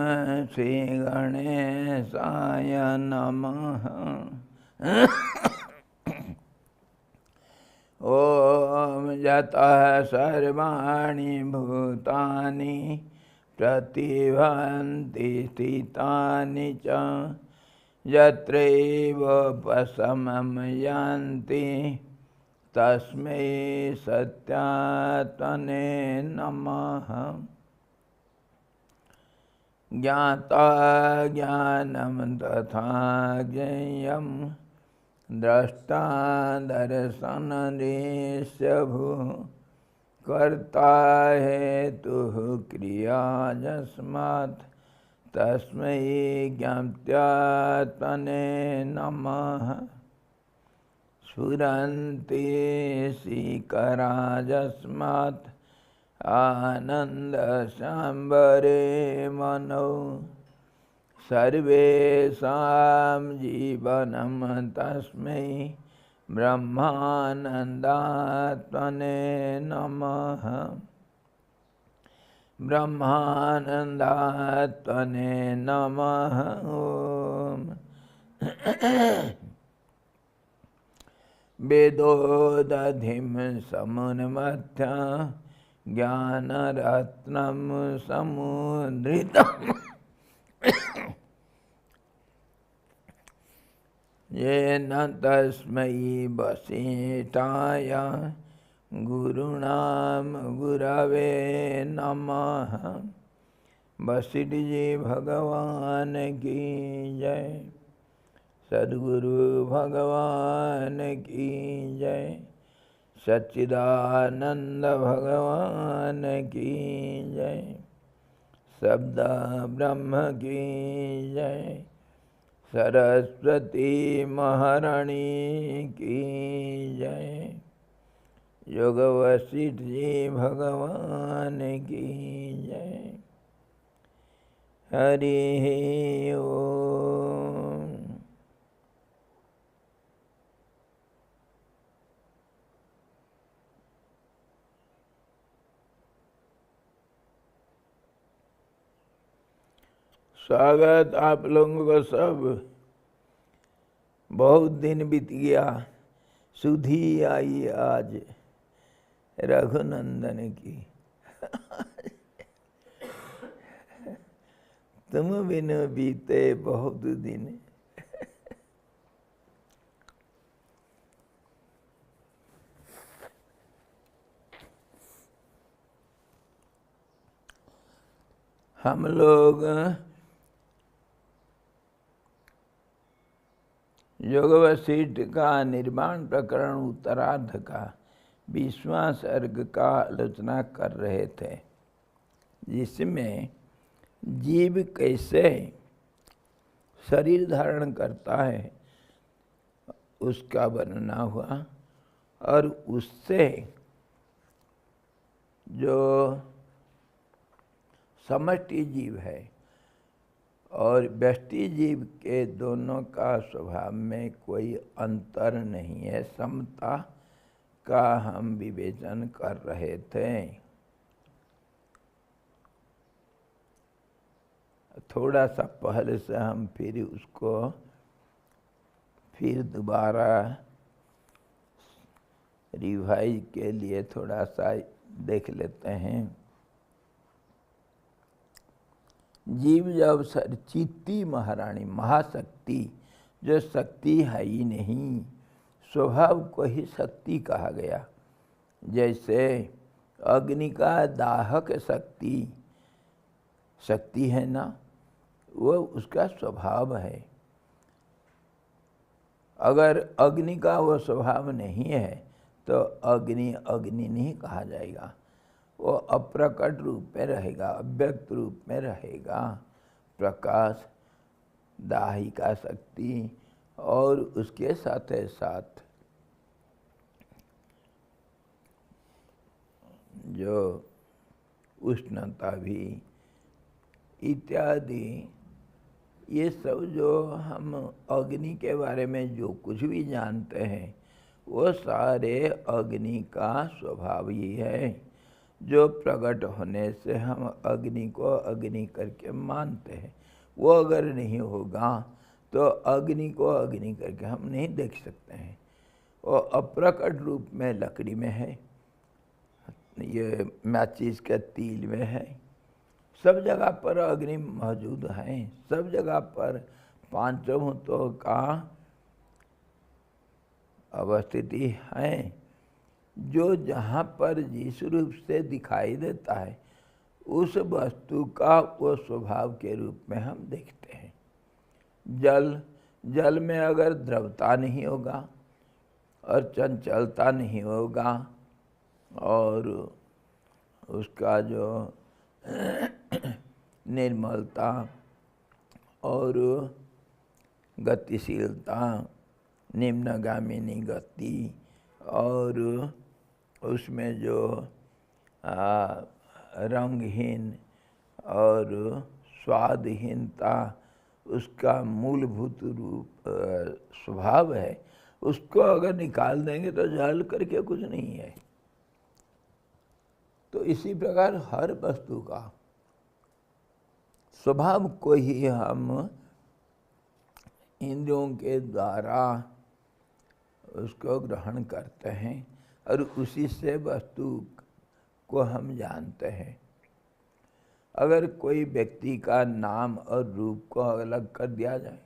श्री गणेशाय नमः। ओम यतः सर्वाणि भूतानि प्रतिभान्ति स्थितानि च यत्रैवोपशमं यान्ति तस्मै सत्यात्मने नमः। ज्ञाता ज्ञानं तथा ज्ञेयं द्रष्टा दर्शनदृश्यभूः कर्ता हेतुः क्रिया यस्मात् तस्मै ज्ञात्यात्मने नमः। स्फुरन्ति शिखरा यस्मात् आनन्दसाम्बरे मनो सर्वेषां जीवनं तस्मै ब्रह्मानन्दात्मने नमः। ब्रह्मानन्दात्मने नमः। ओम वेदोदधिं समुन्मथ्य ज्ञानरत्नं समुद्रितम् येन तस्मै वसिष्ठाय गुरुणां गुरवे नमः। वशिष्ठ जी भगवान की जय। सद्गुरु भगवान की जय। सच्चिदानंद भगवान की जय। शब्द ब्रह्म की जय। सरस्वती महारानी की जय। योग वशिष्ठ जी भगवान की जय। हरि ओम। स्वागत आप लोगों को सब। बहुत दिन बीत गया, सुधी आई आज रघुनंदन की। तुम बिन बीते बहुत दिन। हम लोग योग वशिष्ठ का निर्माण प्रकरण उत्तरार्ध का 20वां सर्ग का आलोचना कर रहे थे, जिसमें जीव कैसे शरीर धारण करता है उसका वर्णन हुआ, और उससे जो समष्टि जीव है और व्यष्टि जीव के दोनों का स्वभाव में कोई अंतर नहीं है, समता का हम विवेचन कर रहे थे। थोड़ा सा पहले से हम फिर उसको दोबारा रिवाइज के लिए थोड़ा सा देख लेते हैं। जीव जब चित्ती महारानी महाशक्ति, जो शक्ति है ही नहीं, स्वभाव को ही शक्ति कहा गया। जैसे अग्नि का दाहक शक्ति है ना, वो उसका स्वभाव है। अगर अग्नि का वो स्वभाव नहीं है तो अग्नि अग्नि नहीं कहा जाएगा, वो अप्रकट रूप में रहेगा, अव्यक्त रूप में रहेगा। प्रकाश, दाहिका शक्ति और उसके साथ साथ जो उष्णता भी इत्यादि, ये सब जो हम अग्नि के बारे में जो कुछ भी जानते हैं वो सारे अग्नि का स्वभाव ही है। जो प्रकट होने से हम अग्नि को अग्नि करके मानते हैं, वो अगर नहीं होगा तो अग्नि को अग्नि करके हम नहीं देख सकते हैं। वो अप्रकट रूप में लकड़ी में है, ये माचिस के तिल में है, सब जगह पर अग्नि मौजूद है, सब जगह पर पांचों भूतों का अवस्थिति है। जो जहाँ पर जिस रूप से दिखाई देता है उस वस्तु का वो स्वभाव के रूप में हम देखते हैं। जल में अगर द्रवता नहीं होगा और चंचलता नहीं होगा और उसका जो निर्मलता और गतिशीलता, निम्नगामिनी गति और उसमें जो रंगहीन और स्वादहीनता उसका मूलभूत रूप स्वभाव है, उसको अगर निकाल देंगे तो जल करके कुछ नहीं है। तो इसी प्रकार हर वस्तु का स्वभाव को ही हम इंद्रियों के द्वारा उसको ग्रहण करते हैं और उसी से वस्तु को हम जानते हैं। अगर कोई व्यक्ति का नाम और रूप को अलग कर दिया जाए,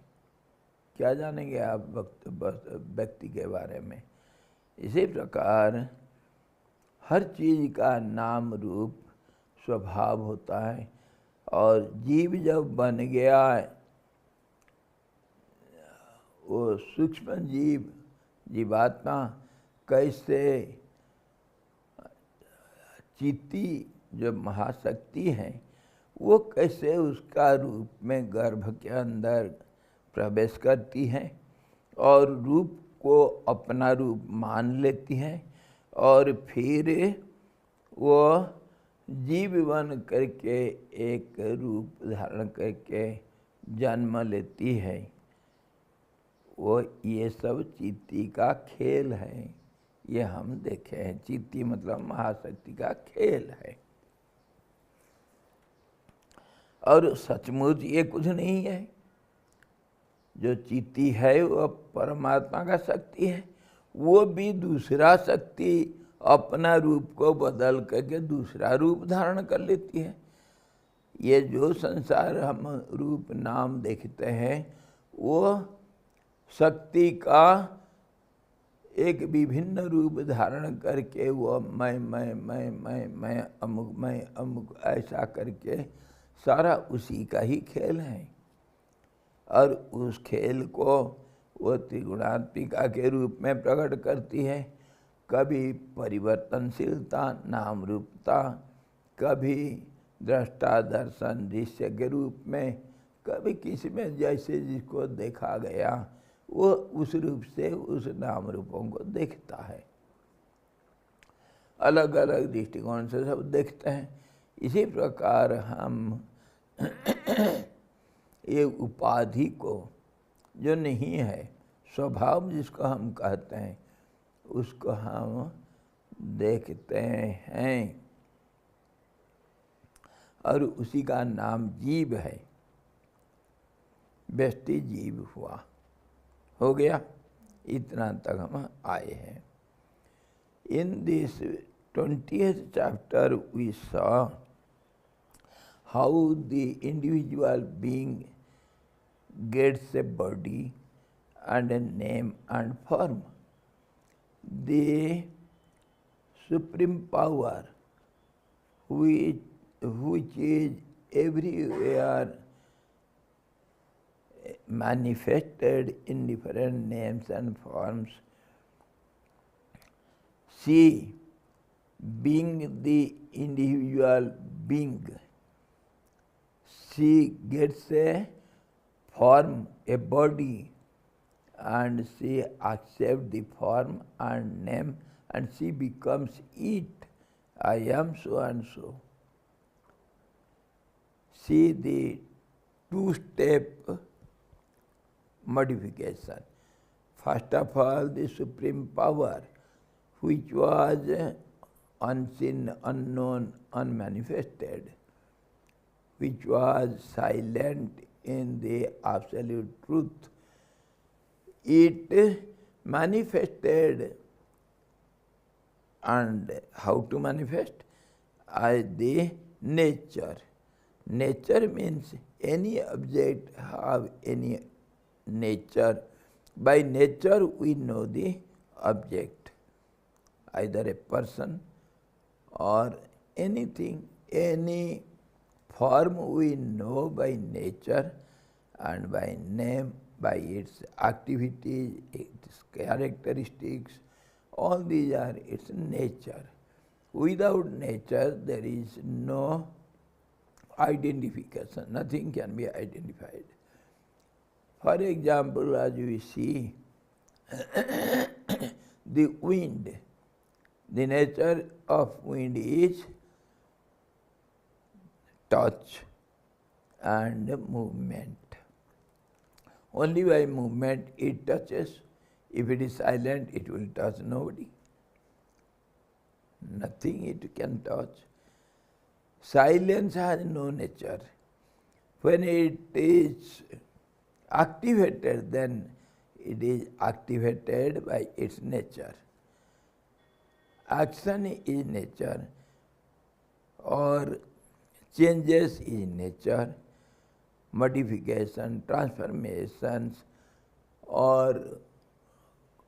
क्या जानेंगे आप व्यक्ति के बारे में? इसी प्रकार हर चीज़ का नाम रूप स्वभाव होता है। और जीव जब बन गया वो सूक्ष्म जीवात्मा कैसे चित्ती जो महाशक्ति है वो कैसे उसका रूप में गर्भ के अंदर प्रवेश करती है और रूप को अपना रूप मान लेती है और फिर वो जीव बन करके एक रूप धारण करके जन्म लेती है। वो ये सब चित्ती का खेल है, ये हम देखे हैं। चित्ती मतलब महाशक्ति का खेल है। और सचमुच ये कुछ नहीं है। जो चित्ती है वो परमात्मा का शक्ति है, वो भी दूसरा शक्ति अपना रूप को बदल करके दूसरा रूप धारण कर लेती है। ये जो संसार हम रूप नाम देखते हैं वो शक्ति का एक विभिन्न रूप धारण करके वो मैं अमुक ऐसा करके सारा उसी का ही खेल है। और उस खेल को वो त्रिगुणात्मिका के रूप में प्रकट करती है। कभी परिवर्तनशीलता नाम रूपता, कभी दृष्टा दर्शन दृश्य के रूप में, कभी किसी में जैसे जिसको देखा गया वो उस रूप से उस नाम रूपों को देखता है। अलग अलग दृष्टिकोण से सब देखते हैं। इसी प्रकार हम ये उपाधि को जो नहीं है, स्वभाव जिसको हम कहते हैं, उसको हम देखते हैं और उसी का नाम जीव है। व्यष्टि जीव हुआ, हो गया। इतना तक हम आए हैं। In this 20th chapter we saw how the individual being gets a body and a name and form. The supreme power which is everywhere manifested in different names and forms, she being the individual being, she gets a form, a body, and she accepts the form and name, and she becomes it. I am so and so. See the two-step modification. First of all, the supreme power, which was unseen, unknown, unmanifested, which was silent in the absolute truth. It manifested, and how to manifest? As the nature. Nature means any object have any nature. By nature we know the object, either a person or anything, any form we know by nature and by name, by its activities, its characteristics. All these are its nature. Without nature there is no identification, nothing can be identified. For example, as we see the wind, the nature of wind is touch and movement. Only by movement it touches. If it is silent, it will touch nobody. Nothing it can touch. Silence has no nature. When it is activated, then it is activated by its nature. Action is nature, or changes is nature, modification, transformations, or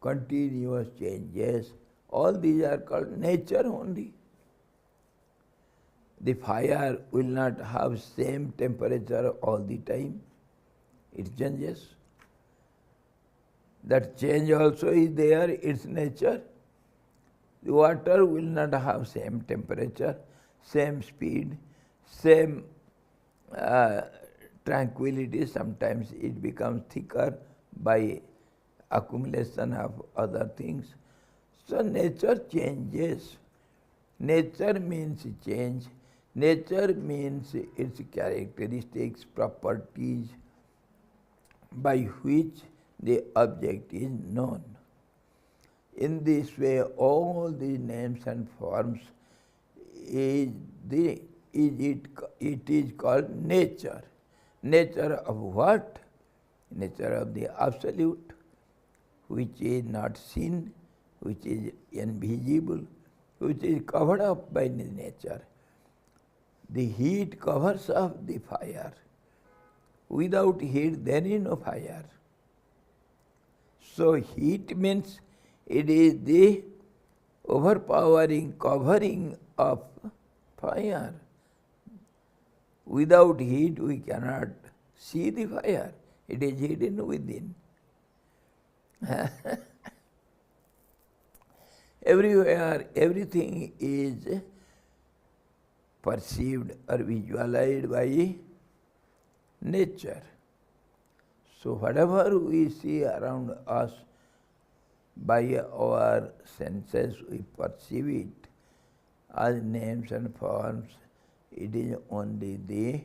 continuous changes, all these are called nature only. The fire will not have same temperature all the time, it changes. That change also is there, its nature. The water will not have same temperature, same speed, same tranquility. Sometimes it becomes thicker by accumulation of other things. So nature changes. Nature means change. Nature means its characteristics, properties, by which the object is known. In this way, all the names and forms it is called nature. Nature of what? Nature of the absolute, which is not seen, which is invisible, which is covered up by the nature. The heat covers up the fire. Without heat, there is no fire. So heat means it is the overpowering covering of fire. Without heat, we cannot see the fire. It is hidden within. Everywhere, everything is perceived or visualized by nature. So whatever we see around us, by our senses we perceive it as names and forms. It is only the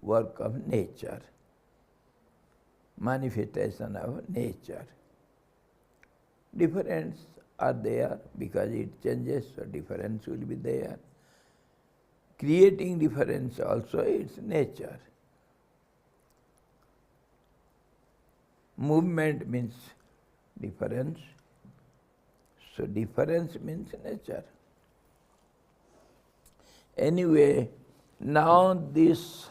work of nature, manifestation of nature. Difference are there because it changes, so difference will be there. Creating difference also its nature. Movement means difference, so difference means nature. Anyway, now this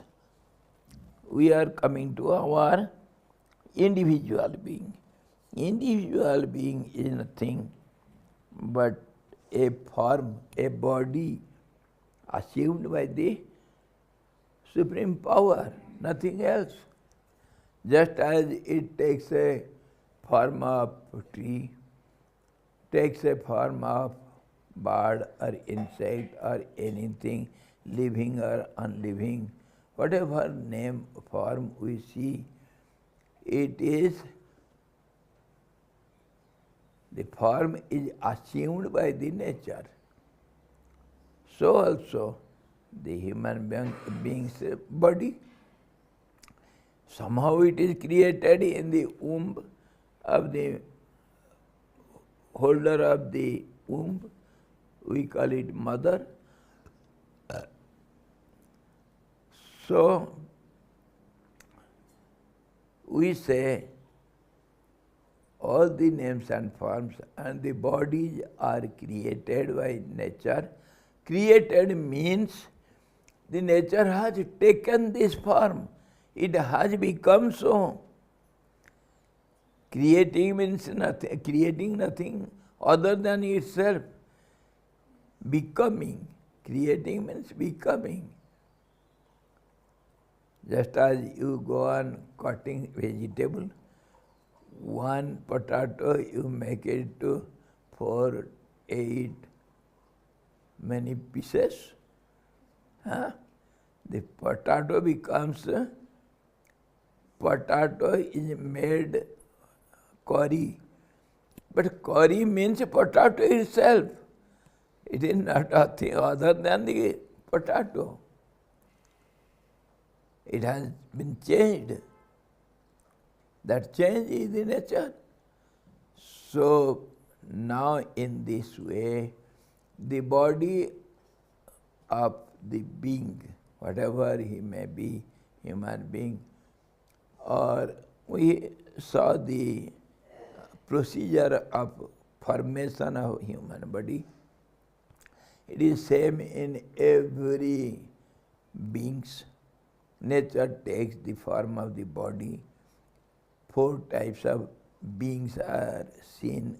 we are coming to our individual being. Individual being is nothing but a form, a body assumed by the supreme power, nothing else. Just as it takes a form of tree, takes a form of bird or insect or anything living or unliving, whatever name form we see, it is the form is assumed by the nature. So also the human being's body, somehow it is created in the womb of the holder of the womb, we call it mother. So, we say all the names and forms and the bodies are created by nature. Created means the nature has taken this form. It has become so. Creating means nothing, creating nothing other than itself. Becoming. Creating means becoming. Just as you go on cutting vegetable, one potato you make it to 4, 8, many pieces. Huh? The potato becomes, potato is made curry. But curry means potato itself. It is not a thing other than the potato. It has been changed. That change is the nature. So now in this way, the body of the being, whatever he may be, human being, or we saw the procedure of formation of human body. It is same in every beings. Nature takes the form of the body. 4 types of beings are seen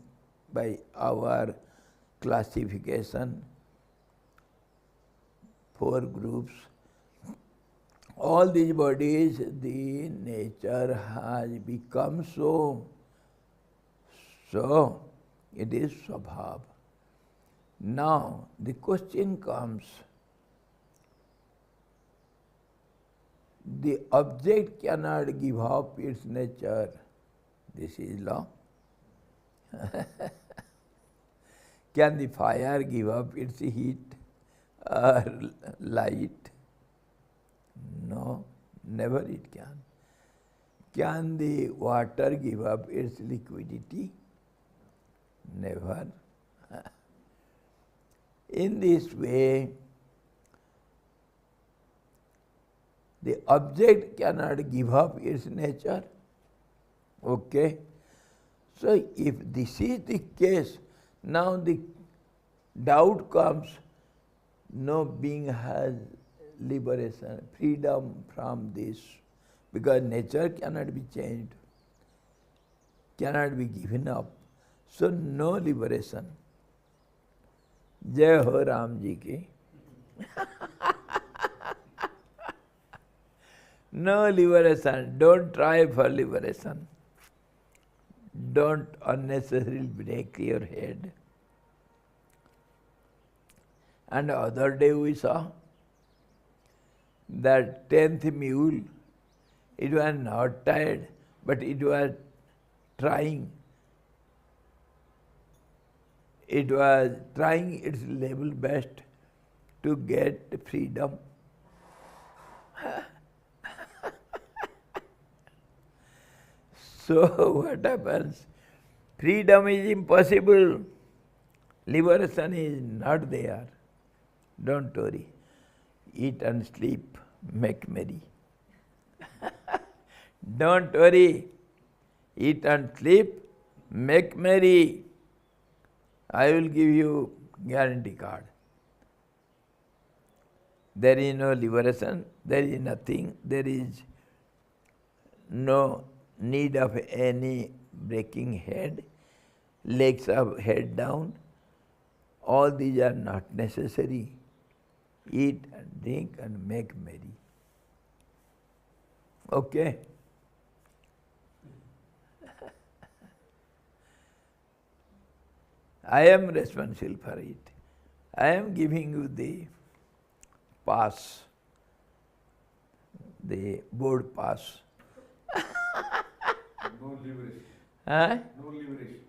by our classification. 4 groups. All these bodies, the nature has become so. So, it is Swabhav. Now, the question comes, the object cannot give up its nature. This is law. Can the fire give up its heat or light? No, never it can. Can the water give up its liquidity? Never. In this way, the object cannot give up its nature. Okay? So if this is the case, now the doubt comes, no being has liberation, freedom from this, because nature cannot be changed, cannot be given up. So no liberation. Jai Ho Ram Ji ki. No liberation. Don't try for liberation. Don't unnecessarily break your head. And other day we saw that 10th mule, it was not tired, but it was trying. It was trying its level best to get freedom. So what happens? Freedom is impossible. Liberation is not there. Don't worry. Eat and sleep, make merry. Don't worry. Eat and sleep, make merry. I will give you guarantee card. There is no liberation, there is nothing, there is no need of any breaking head, legs up, head down. All these are not necessary. Eat and drink and make merry. Okay? I am responsible for it. I am giving you the pass, the board pass. No liberation. Huh? No liberation.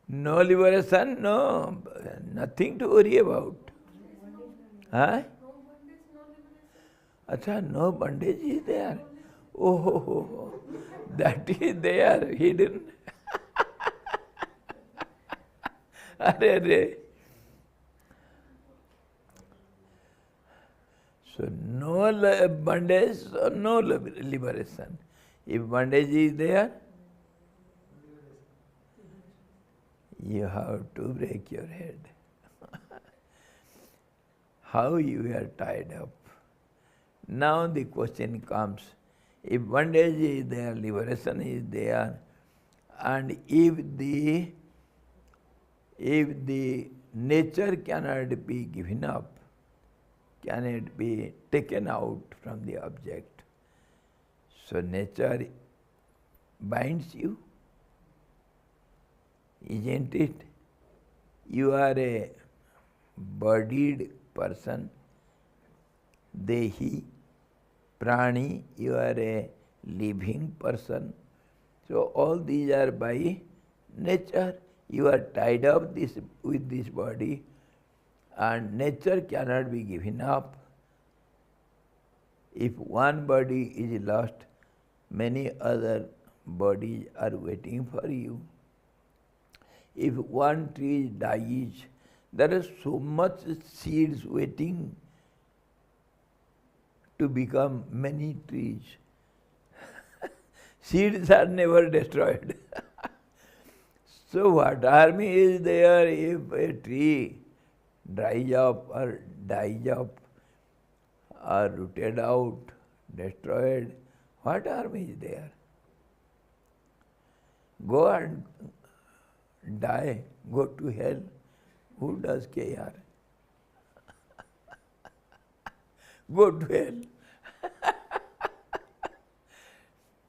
No liberation, no, nothing to worry about. Huh? Acha, no bondage is there. Oh, that is there, hidden. Arre. So no bondage, so no liberation. If bondage is there, you have to break your head. How you are tied up. Now the question comes, if bondage is there, liberation is there, and if the nature cannot be given up, cannot be taken out from the object, so nature binds you, isn't it? You are a bodied person, Dehi, Prani, you are a living person. So all these are by nature. You are tied up with this body, and nature cannot be given up. If one body is lost, many other bodies are waiting for you. If one tree dies, there is so much seeds waiting to become many trees. Seeds are never destroyed. So what harm is there if a tree dries up or dies up or rooted out, destroyed? What harm is there? Go and die, go to hell. Who does care? Go to hell.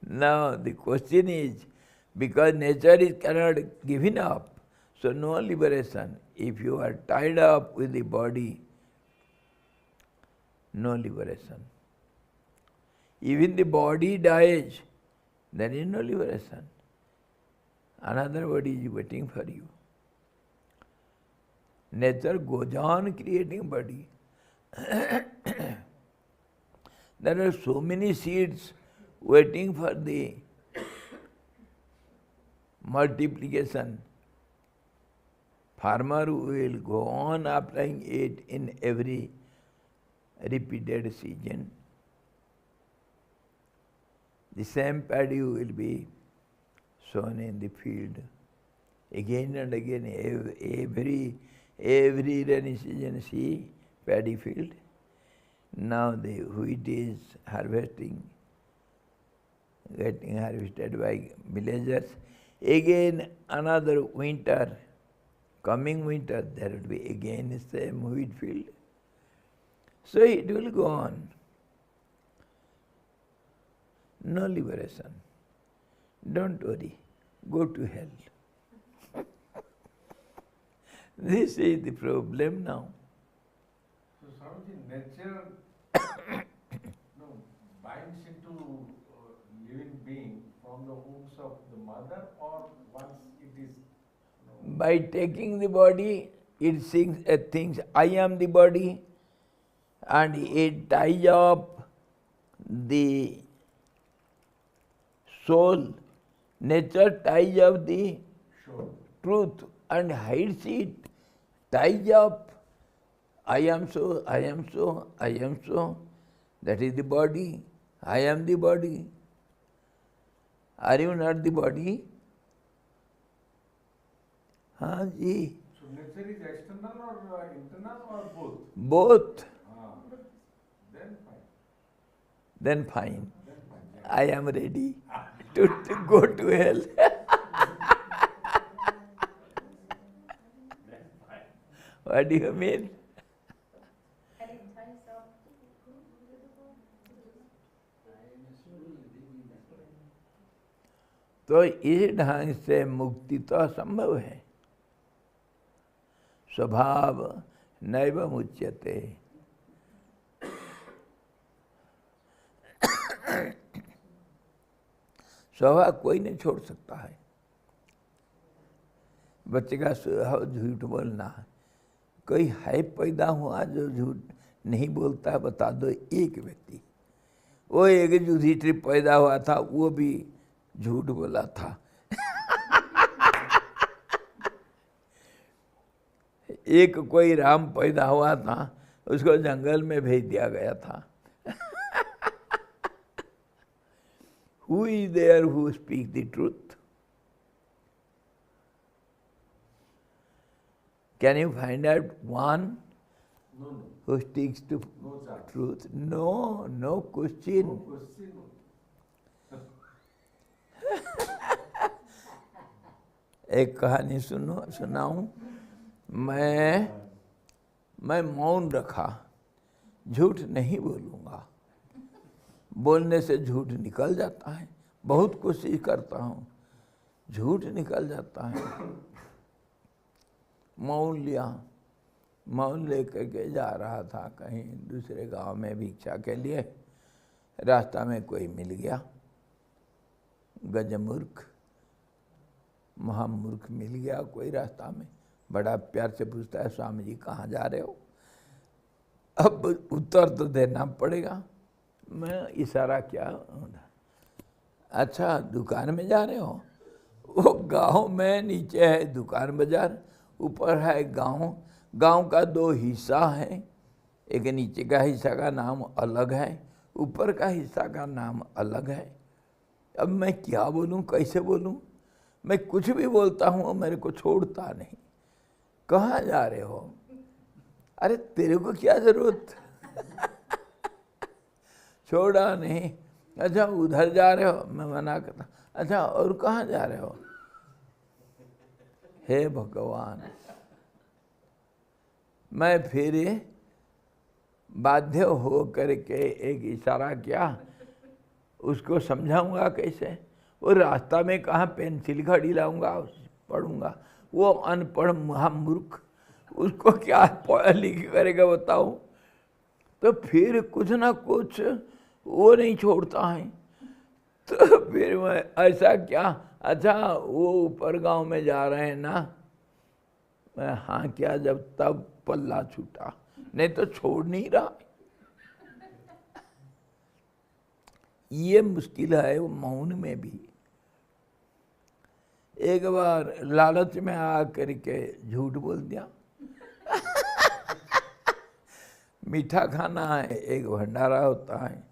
Now the question is, because nature is cannot given up, so no liberation. If you are tied up with the body, no liberation. Even the body dies, there is no liberation. Another body is waiting for you. Nature goes on creating body. There are so many seeds waiting for the multiplication. Farmer will go on applying it in every repeated season. The same paddy will be sown in the field again and again. Every rainy season, see paddy field. Now the wheat is harvesting, getting harvested by villagers. Again another winter, coming winter, there will be again the same wheat field. So it will go on. No liberation. Don't worry. Go to hell. This is the problem now. So Swamiji, nature binds into living being from the wombs of the mother, or once it is... By taking the body, it thinks I am the body, and it ties up the soul. Nature ties up the truth and hides it, ties up. I am so, I am so, I am so. That is the body. I am the body. Are you not the body? Haan ji. So nature is external or internal or both? Both. Then fine. Then fine. Then fine. I am ready to go to hell. What do you mean? तो इस ढंग से मुक्ति तो असंभव है. स्वभाव नैव मुच्यते. स्वभाव कोई नहीं छोड़ सकता है. बच्चे का स्वभाव झूठ बोलना है. कोई है पैदा हुआ जो झूठ नहीं बोलता है? बता दो एक व्यक्ति. वो एक जूठी ट्रिप पैदा हुआ था, वो भी झूठ बोला था. एक कोई राम पैदा हुआ था, उसको जंगल में भेज दिया गया था। Who is there who speaks the truth? Can you find out one No, no, who sticks to no chance. truth? No, no question. No question. एक कहानी सुनाऊं। मैं मौन रखा, झूठ नहीं बोलूँगा। बोलने से झूठ निकल जाता है, बहुत कोशिश करता हूँ, झूठ निकल जाता है। मौन लिया, मौन लेकर के जा रहा था कहीं दूसरे गांव में भिक्षा के लिए। रास्ता में कोई मिल गया, गजमूर्ख महामूर्ख मिल गया कोई रास्ता में, बड़ा प्यार से पूछता है, स्वामी जी कहाँ जा रहे हो? अब उत्तर तो देना पड़ेगा। मैं इशारा किया, अच्छा दुकान में जा रहे हो? वो गांव में नीचे है दुकान बाजार, ऊपर है गांव। गांव का दो हिस्सा है, एक नीचे का हिस्सा का नाम अलग है, ऊपर का हिस्सा का नाम अलग है। अब मैं क्या बोलूं, कैसे बोलूं? मैं कुछ भी बोलता हूँ मेरे को छोड़ता नहीं। कहाँ जा रहे हो? अरे तेरे को क्या जरूरत? छोड़ा नहीं। अच्छा उधर जा रहे हो? मैं मना करता। अच्छा और कहाँ जा रहे हो? हे भगवान, मैं फिर बाध्य हो करके एक इशारा किया, उसको समझाऊंगा कैसे? वो रास्ता में कहाँ पेंसिल घड़ी लाऊंगा पढ़ूंगा? वो अनपढ़ महामूर्ख, उसको क्या पढ़ लिख करेगा बताओ? तो फिर कुछ ना कुछ वो नहीं छोड़ता है। तो फिर मैं ऐसा क्या, अच्छा वो ऊपर गांव में जा रहे हैं ना? मैं हाँ क्या, जब तब पल्ला छूटा, नहीं तो छोड़ नहीं रहा। ये मुश्किल है वो मौन में भी। एक बार लालच में आ करके झूठ बोल दिया। मीठा खाना है, एक भंडारा होता है,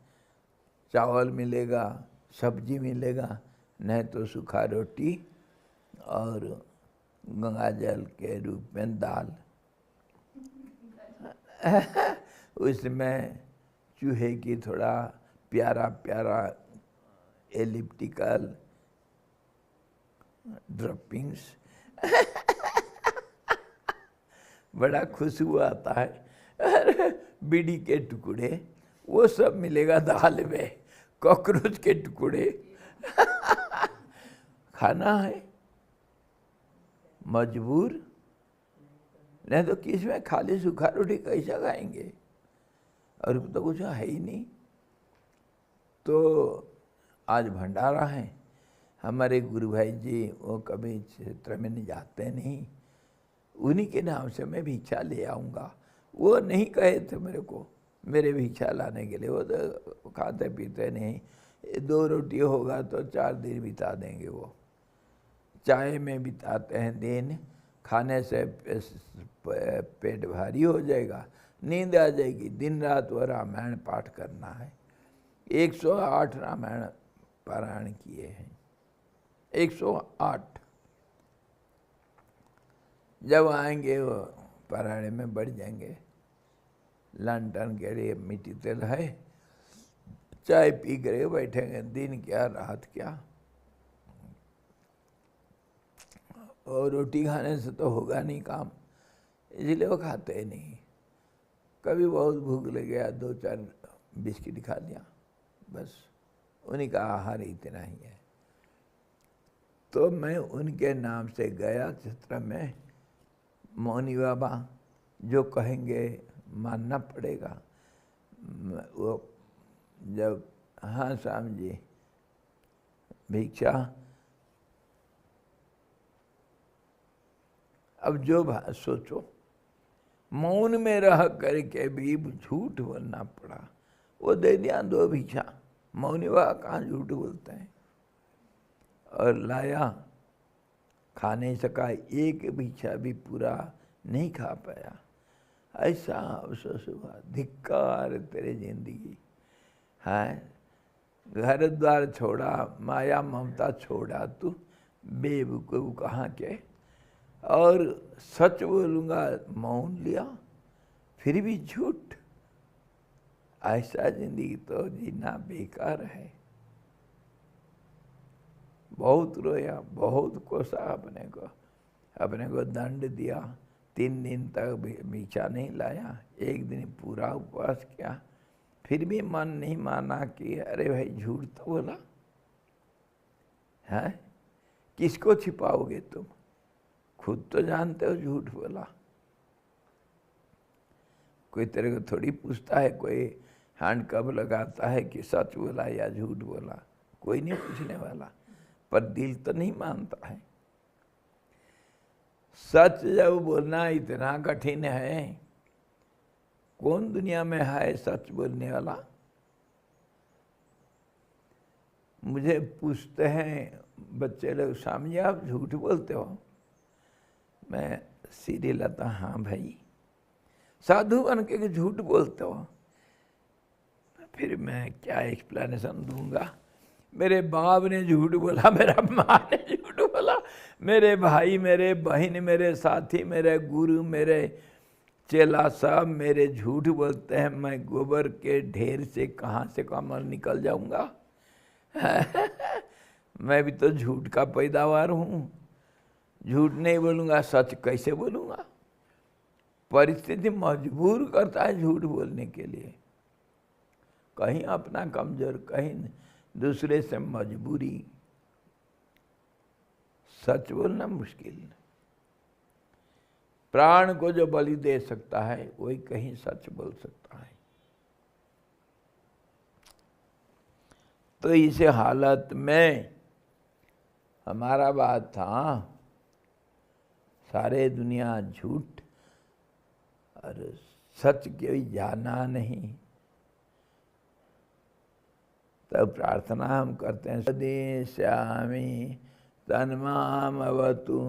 चावल मिलेगा, सब्जी मिलेगा, नहीं तो सूखा रोटी और गंगा जल के रूप में दाल। उसमें चूहे की थोड़ा प्यारा प्यारा एलिप्टिकल ड्रॉपिंग्स। बड़ा खुशबू आता है। अरे बीड़ी के टुकड़े, वो सब मिलेगा दाल में, कॉकरोच के टुकड़े। खाना है, मजबूर, नहीं तो किस में खाली सूखा रोटी कैसा खाएंगे? और तो कुछ है ही नहीं। तो आज भंडारा है। हमारे गुरु भाई जी वो कभी क्षेत्र में नहीं जाते नहीं, उन्हीं के नाम से मैं भिक्षा ले आऊँगा। वो नहीं कहे थे मेरे को मेरे भिक्षा लाने के लिए, वो तो खाते पीते नहीं। 2 रोटी होगा तो 4 दिन बिता देंगे। वो चाय में बिताते हैं दिन, खाने से पेट भारी हो जाएगा, नींद आ जाएगी। दिन रात वो रामायण पाठ करना है। 108 रामायण पारायण किए हैं, 108। जब आएंगे वो पारायण में बढ़ जाएंगे। लंटन के लिए मिट्टी तेल है, चाय पी कर बैठेंगे, दिन क्या रात क्या। और रोटी खाने से तो होगा नहीं काम, इसलिए वो खाते नहीं। कभी बहुत भूख लग गया, 2-4 बिस्किट खा लिया, बस उन्हीं का आहार इतना ही है। तो मैं उनके नाम से गया चित्र में। मौनी बाबा जो कहेंगे मानना पड़ेगा। वो जब हाँ स्वामी जी भिक्षा, अब जो सोचो, मौन में रह करके भी झूठ बोलना पड़ा। वो दे दिया 2 भिक्षा, मौनी बाबा कहाँ झूठ बोलते हैं। और लाया, खा नहीं सका, एक भिक्षा भी पूरा नहीं खा पाया। ऐसा अवसर हुआ, धिक्कार तेरे जिंदगी। है घर द्वार छोड़ा, माया ममता छोड़ा, तू बेवकूफ कहाँ के। और सच बोलूँगा मौन लिया, फिर भी झूठ। ऐसा जिंदगी तो जीना बेकार है। बहुत रोया, बहुत कोसा अपने को दंड दिया। 3 दिन तक भिक्षा नहीं लाया, 1 दिन पूरा उपवास किया, फिर भी मन नहीं माना कि अरे भाई झूठ तो बोला है। किसको छिपाओगे तुम, खुद तो जानते हो झूठ बोला। कोई तेरे को थोड़ी पूछता है, कोई हैंड कब लगाता है कि सच बोला या झूठ बोला, कोई नहीं पूछने वाला। पर दिल तो नहीं मानता है। सच जब बोलना इतना कठिन है, कौन दुनिया में है सच बोलने वाला। मुझे पूछते हैं बच्चे लोग, स्वामी आप झूठ बोलते हो? मैं सीधे लाता, हाँ भाई। साधु बन के झूठ बोलते हो? फिर मैं क्या एक्सप्लेनेशन दूंगा। मेरे बाप ने झूठ बोला, मेरा माँ ने झूठ बोला, मेरे भाई, मेरे बहन, मेरे साथी, मेरे गुरु, मेरे चेला सब मेरे झूठ बोलते हैं। मैं गोबर के ढेर से कहाँ से कमल निकल जाऊंगा। मैं भी तो झूठ का पैदावार हूँ। झूठ नहीं बोलूँगा, सच कैसे बोलूँगा। परिस्थिति मजबूर करता है झूठ बोलने के लिए। कहीं अपना कमजोर, कहीं दूसरे से मजबूरी। सच बोलना मुश्किल। प्राण को जो बलि दे सकता है वही कहीं सच बोल सकता है। तो इस हालत में हमारा बात था, सारे दुनिया झूठ और सच कोई जाना नहीं। तब प्रार्थना हम करते हैं, सदेश्यामि तन्माम अवतु,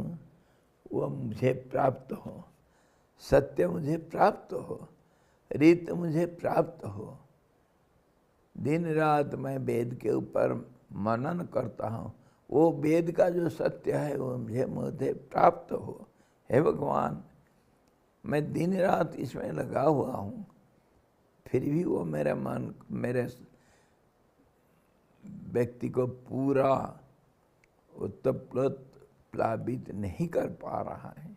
वो मुझे प्राप्त हो, सत्य मुझे प्राप्त हो, रीत मुझे प्राप्त हो। दिन रात मैं वेद के ऊपर मनन करता हूँ, वो वेद का जो सत्य है वो मुझे प्राप्त हो। हे भगवान, मैं दिन रात इसमें लगा हुआ हूँ, फिर भी वो मेरा मन, मेरे व्यक्ति को पूरा उत्तप्लुत प्लावित नहीं कर पा रहा है।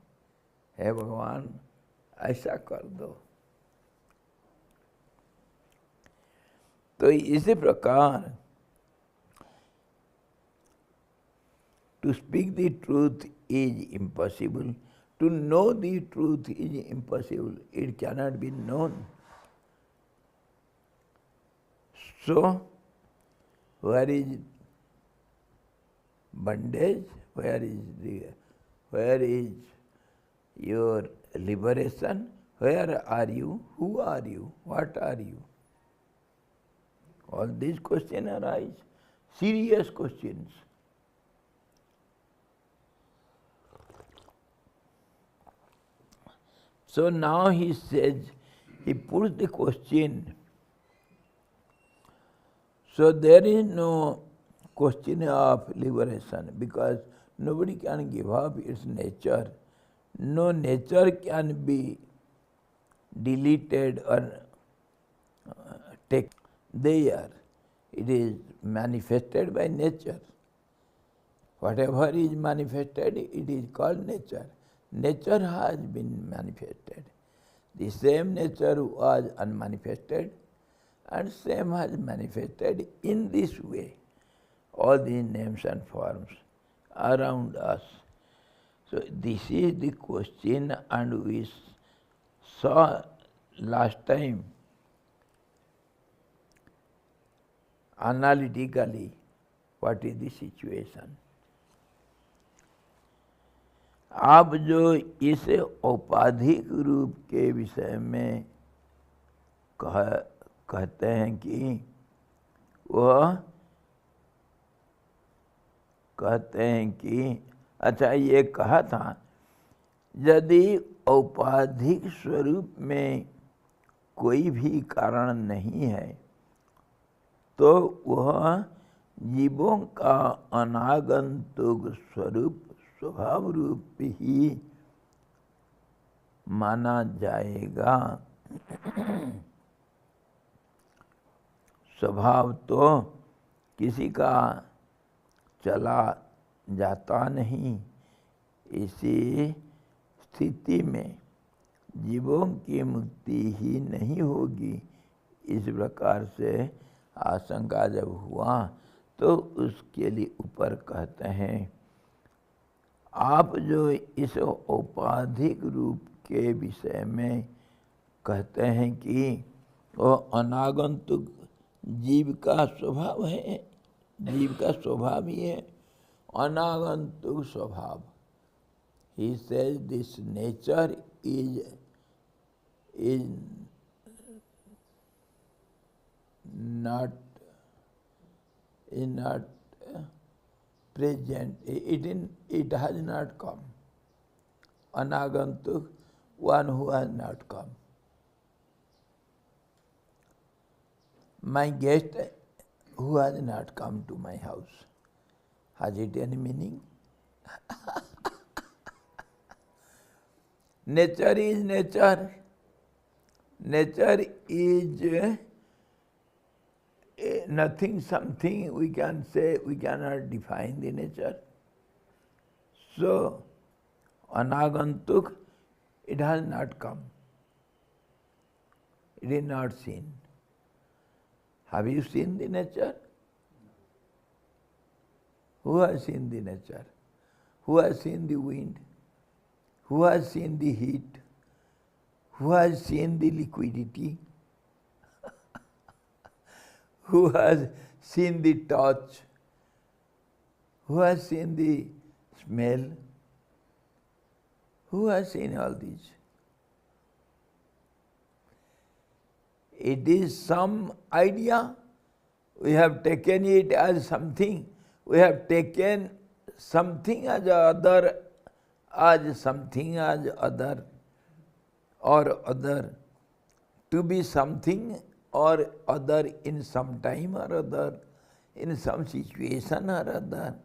हे भगवान, ऐसा कर दो। तो इसी प्रकार to speak the truth is impossible, to know the truth is impossible, it cannot be known. So where is bondage, where is your liberation, where are you, who are you, what are you? All these questions arise, serious questions. So now he says, he puts the question. So there is no question of liberation, because nobody can give up its nature. No nature can be deleted or taken. There, it is manifested by nature. Whatever is manifested, it is called nature. Nature has been manifested. The same nature was unmanifested, and same has manifested in this way, all these names and forms around us. So this is the question, and we saw last time analytically what is the situation. आप जो इस औपाधिक रूप के विषय में कहते हैं कि वह कहते हैं कि अच्छा, ये कहा था यदि औपाधिक स्वरूप में कोई भी कारण नहीं है तो वह जीवों का अनागंतुक स्वरूप स्वभाव रूप ही माना जाएगा। स्वभाव तो किसी का चला जाता नहीं। इसी स्थिति में जीवों की मुक्ति ही नहीं होगी। इस प्रकार से आशंका जब हुआ तो उसके लिए ऊपर कहते हैं, आप जो इस औपाधिक रूप के विषय में कहते हैं कि वो अनागंतुक जीव का स्वभाव है, जीव का स्वभाव ही है अनागंतुक स्वभाव। He says this nature is not present. It has not come. Anagantuk, one who has not come. My guest who has not come to my house. Has it any meaning? Nature is nature. Nature is nothing, something we can say, we cannot define the nature. So, anagantuk, it has not come. It is not seen. Have you seen the nature? Who has seen the nature? Who has seen the wind? Who has seen the heat? Who has seen the liquidity? Who has seen the touch? Who has seen the smell? Who has seen all these? It is some idea. We have taken it as something. We have taken something as other, as something as other, or other, to be something or other in some time or other, in some situation or other,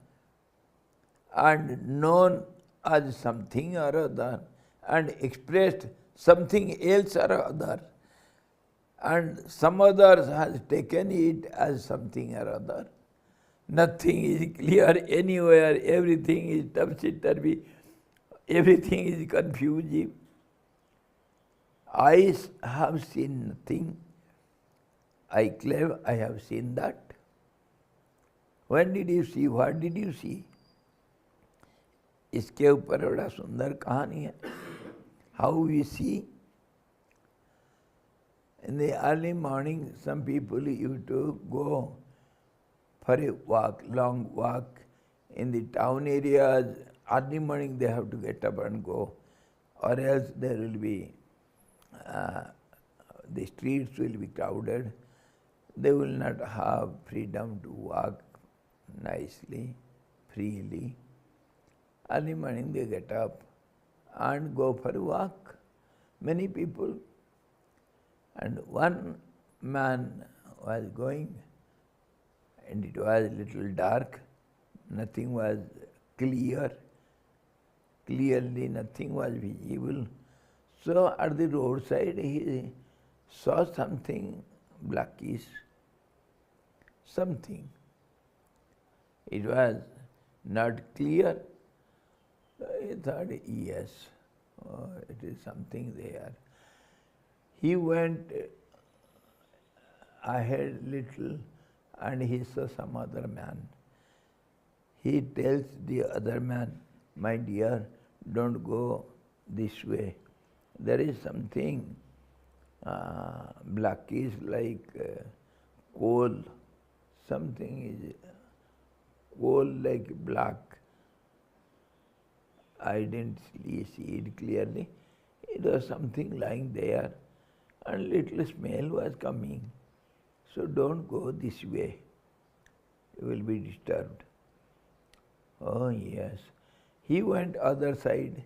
and known as something or other, and expressed something else or other, and some others has taken it as something or other. Nothing is clear anywhere, everything is topsy-turvy, everything is confusing. I have seen nothing. I claim I have seen that. When did you see? What did you see? इसके ऊपर बड़ा सुंदर कहानी है. How we see. In the early morning, some people used to go for a walk, long walk in the town areas. Early morning they have to get up and go, or else there will be, the streets will be crowded. They will not have freedom to walk nicely, freely. Early morning they get up and go for a walk. Many people. And one man was going, and it was a little dark, nothing was clear, clearly nothing was visible. So at the roadside he saw something blackish, something. It was not clear. He thought, yes, it is something there. He went ahead little and he saw some other man. He tells the other man, my dear, don't go this way. There is something blackish like coal. Something is coal like black. I didn't see it clearly. It was something lying there, and little smell was coming. So don't go this way. You will be disturbed. Oh yes. He went other side,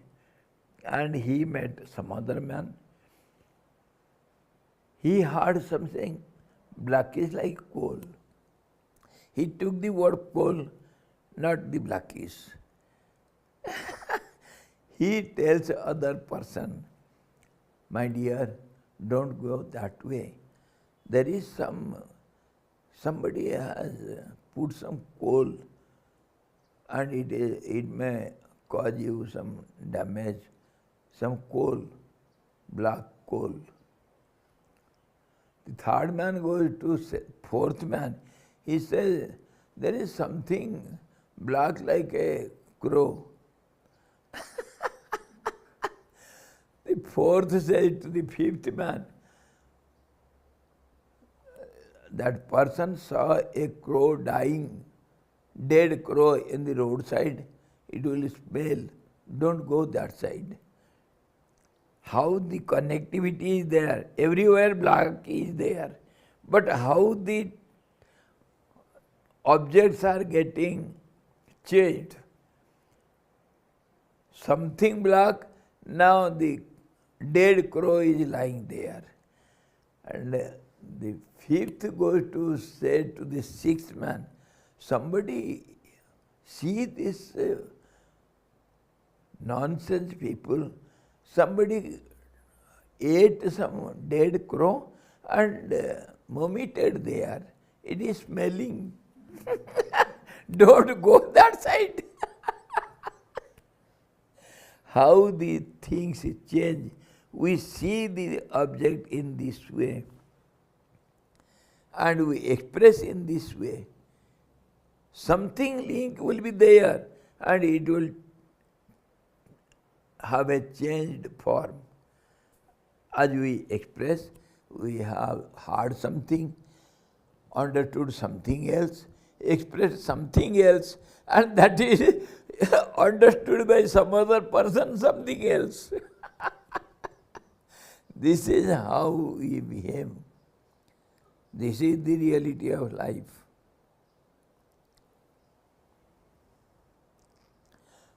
and he met some other man. He heard something, black is like coal. He took the word coal, not the blackish. He tells other person, my dear, don't go that way. There is somebody has put some coal and it may cause you some damage, some coal, black coal. The third man goes to fourth man. He says, there is something black like a crow. The fourth says to the fifth man, that person saw a crow dying, dead crow in the roadside. It will smell. Don't go that side. How the connectivity is there. Everywhere black is there. But how the objects are getting changed. Something black, now the dead crow is lying there. And the fifth goes to say to the sixth man, somebody see this nonsense people, somebody ate some dead crow and vomited there. It is smelling. Don't go that side. How the things change. We see the object in this way and we express in this way. Something link will be there and it will have a changed form. As we express, we have heard something, understood something else, expressed something else, and that is understood by some other person something else. This is how we behave. This is the reality of life.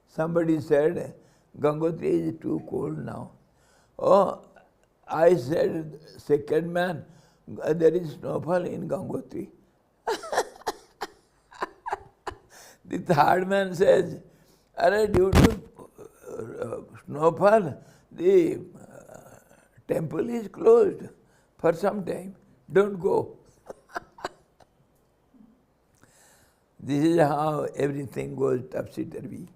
Somebody said, Gangotri is too cold now. Oh, I said, second man, there is snowfall in Gangotri. The third man says, due to snowfall, the temple is closed for some time. Don't go. This is how everything goes topsy-turvy.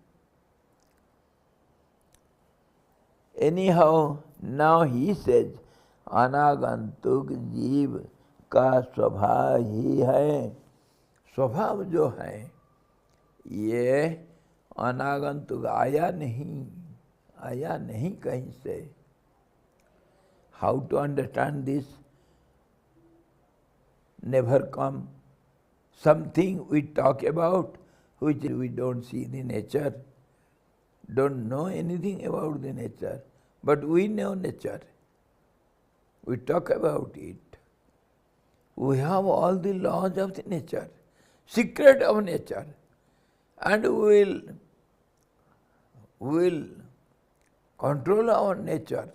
Anyhow, now he says, अनागंतुक जीव का स्वभाव ही है. स्वभाव जो है ये अनागंतुक आया नहीं कहीं से. How to understand this? Never come. Something we talk about which we don't see the nature, don't know anything about the nature, but we know nature. We talk about it. We have all the laws of the nature, secret of nature, and we will control our nature.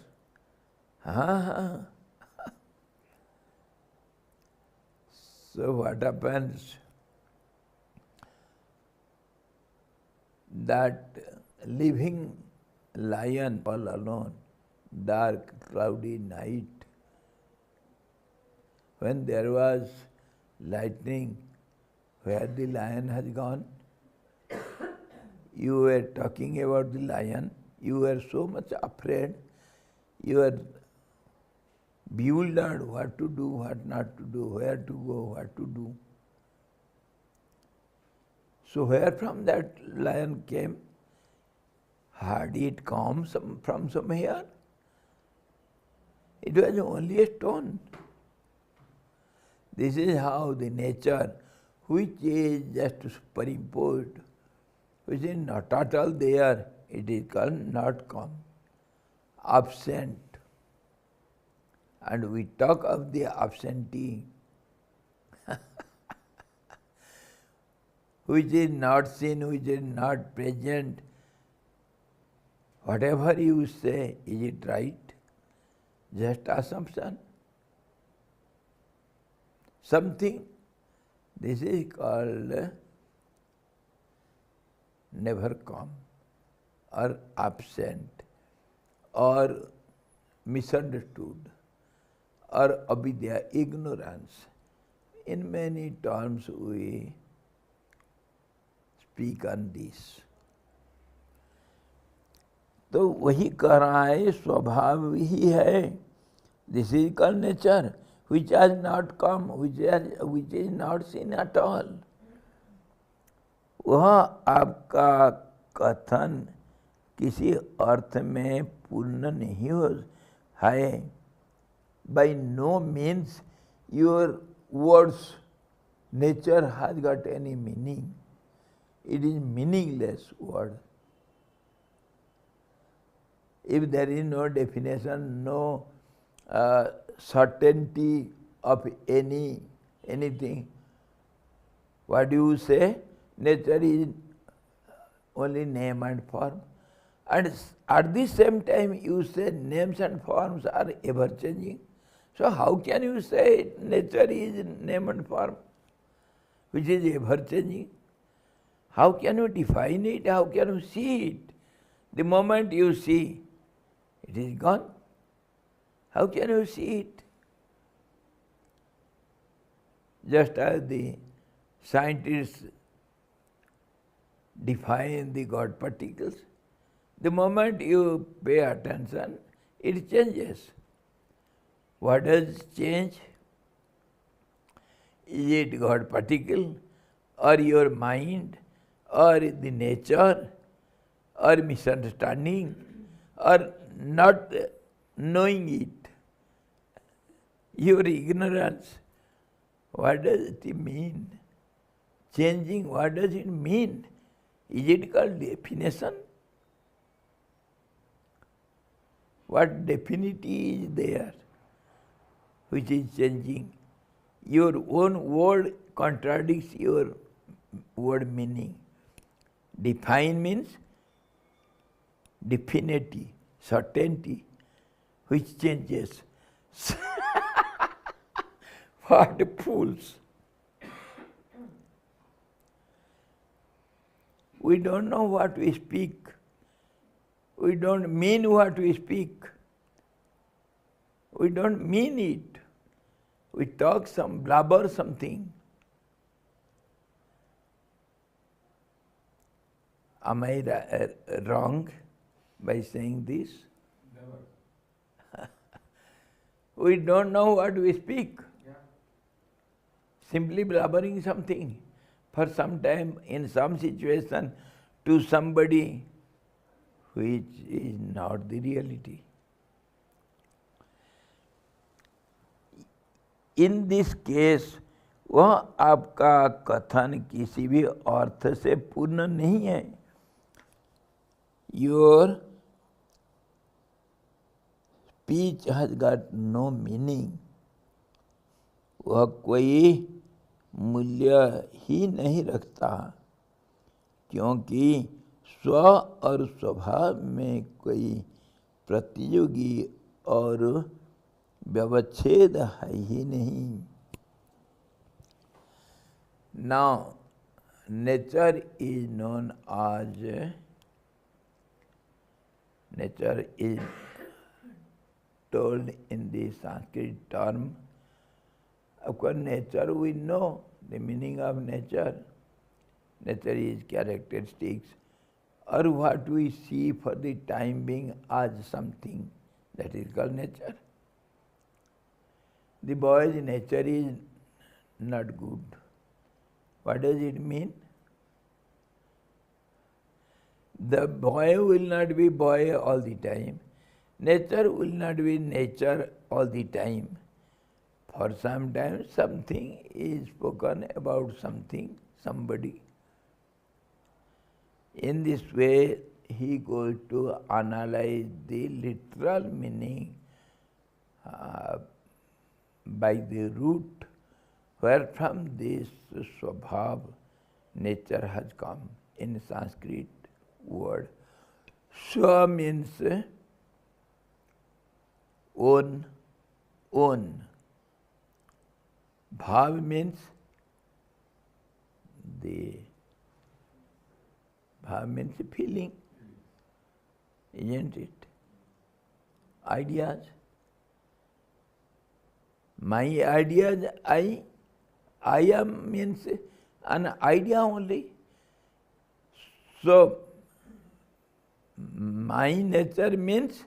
So what happens? That living lion all alone, dark, cloudy night, when there was lightning, where the lion has gone? You were talking about the lion, you were so much afraid, you were bewildered what to do, what not to do, where to go, what to do. So where from that lion came? Had it come from somewhere? It was only a stone. This is how the nature, which is just superimposed, which is not at all there, it is called not come, absent. And we talk of the absentee, which is not seen, which is not present, Whatever you say, is it right? Just assumption. Something. This is called never come, or absent, or misunderstood, or avidya, ignorance. In many terms we speak on this. तो वही कह रहा है स्वभाव ही है. This is called nature which has not come, which is not seen at all. वह आपका कथन किसी अर्थ में पूर्ण नहीं हो है. By no means your words nature has got any meaning. It is meaningless word. If there is no definition, no certainty of anything, what do you say? Nature is only name and form. And at the same time you say names and forms are ever changing. So how can you say nature is name and form, which is ever changing? How can you define it? How can you see it? The moment you see, it is gone. How can you see it? Just as the scientists define the God particles, the moment you pay attention, it changes. What does change? Is it God particle, or your mind, or the nature, or misunderstanding, or not knowing it? Your ignorance. What does it mean? Changing, what does it mean? Is it called definition? What definity is there which is changing? Your own word contradicts your word meaning. Define means definity, certainty, which changes. What fools! We don't know what we speak. We don't mean what we speak. We don't mean it. We talk some blabber something. Am I wrong by saying this? Never. We don't know what we speak. Yeah. Simply blabbering something for some time in some situation to somebody which is not the reality. In this case, वह आपका कथन किसी भी अर्थ से पूर्ण नहीं है. Your speech has got no meaning. वह कोई मूल्य ही नहीं रखता, क्योंकि स्व और स्वभाव में कोई प्रतियोगी और व्यवच्छेद है ही नहीं. Now, nature is known as, nature is told in the Sanskrit term. Of course, nature we know the meaning of nature. Nature is characteristics, or what we see for the time being as something, that is called nature. The boy's nature is not good. What does it mean? The boy will not be boy all the time. Nature will not be nature all the time. For some time something is spoken about something, somebody. In this way he goes to analyze the literal meaning by the root where from this swabhav nature has come in Sanskrit word. Swa means own, own. Bhav means feeling, isn't it? Ideas. My ideas, I am means an idea only. So, my nature means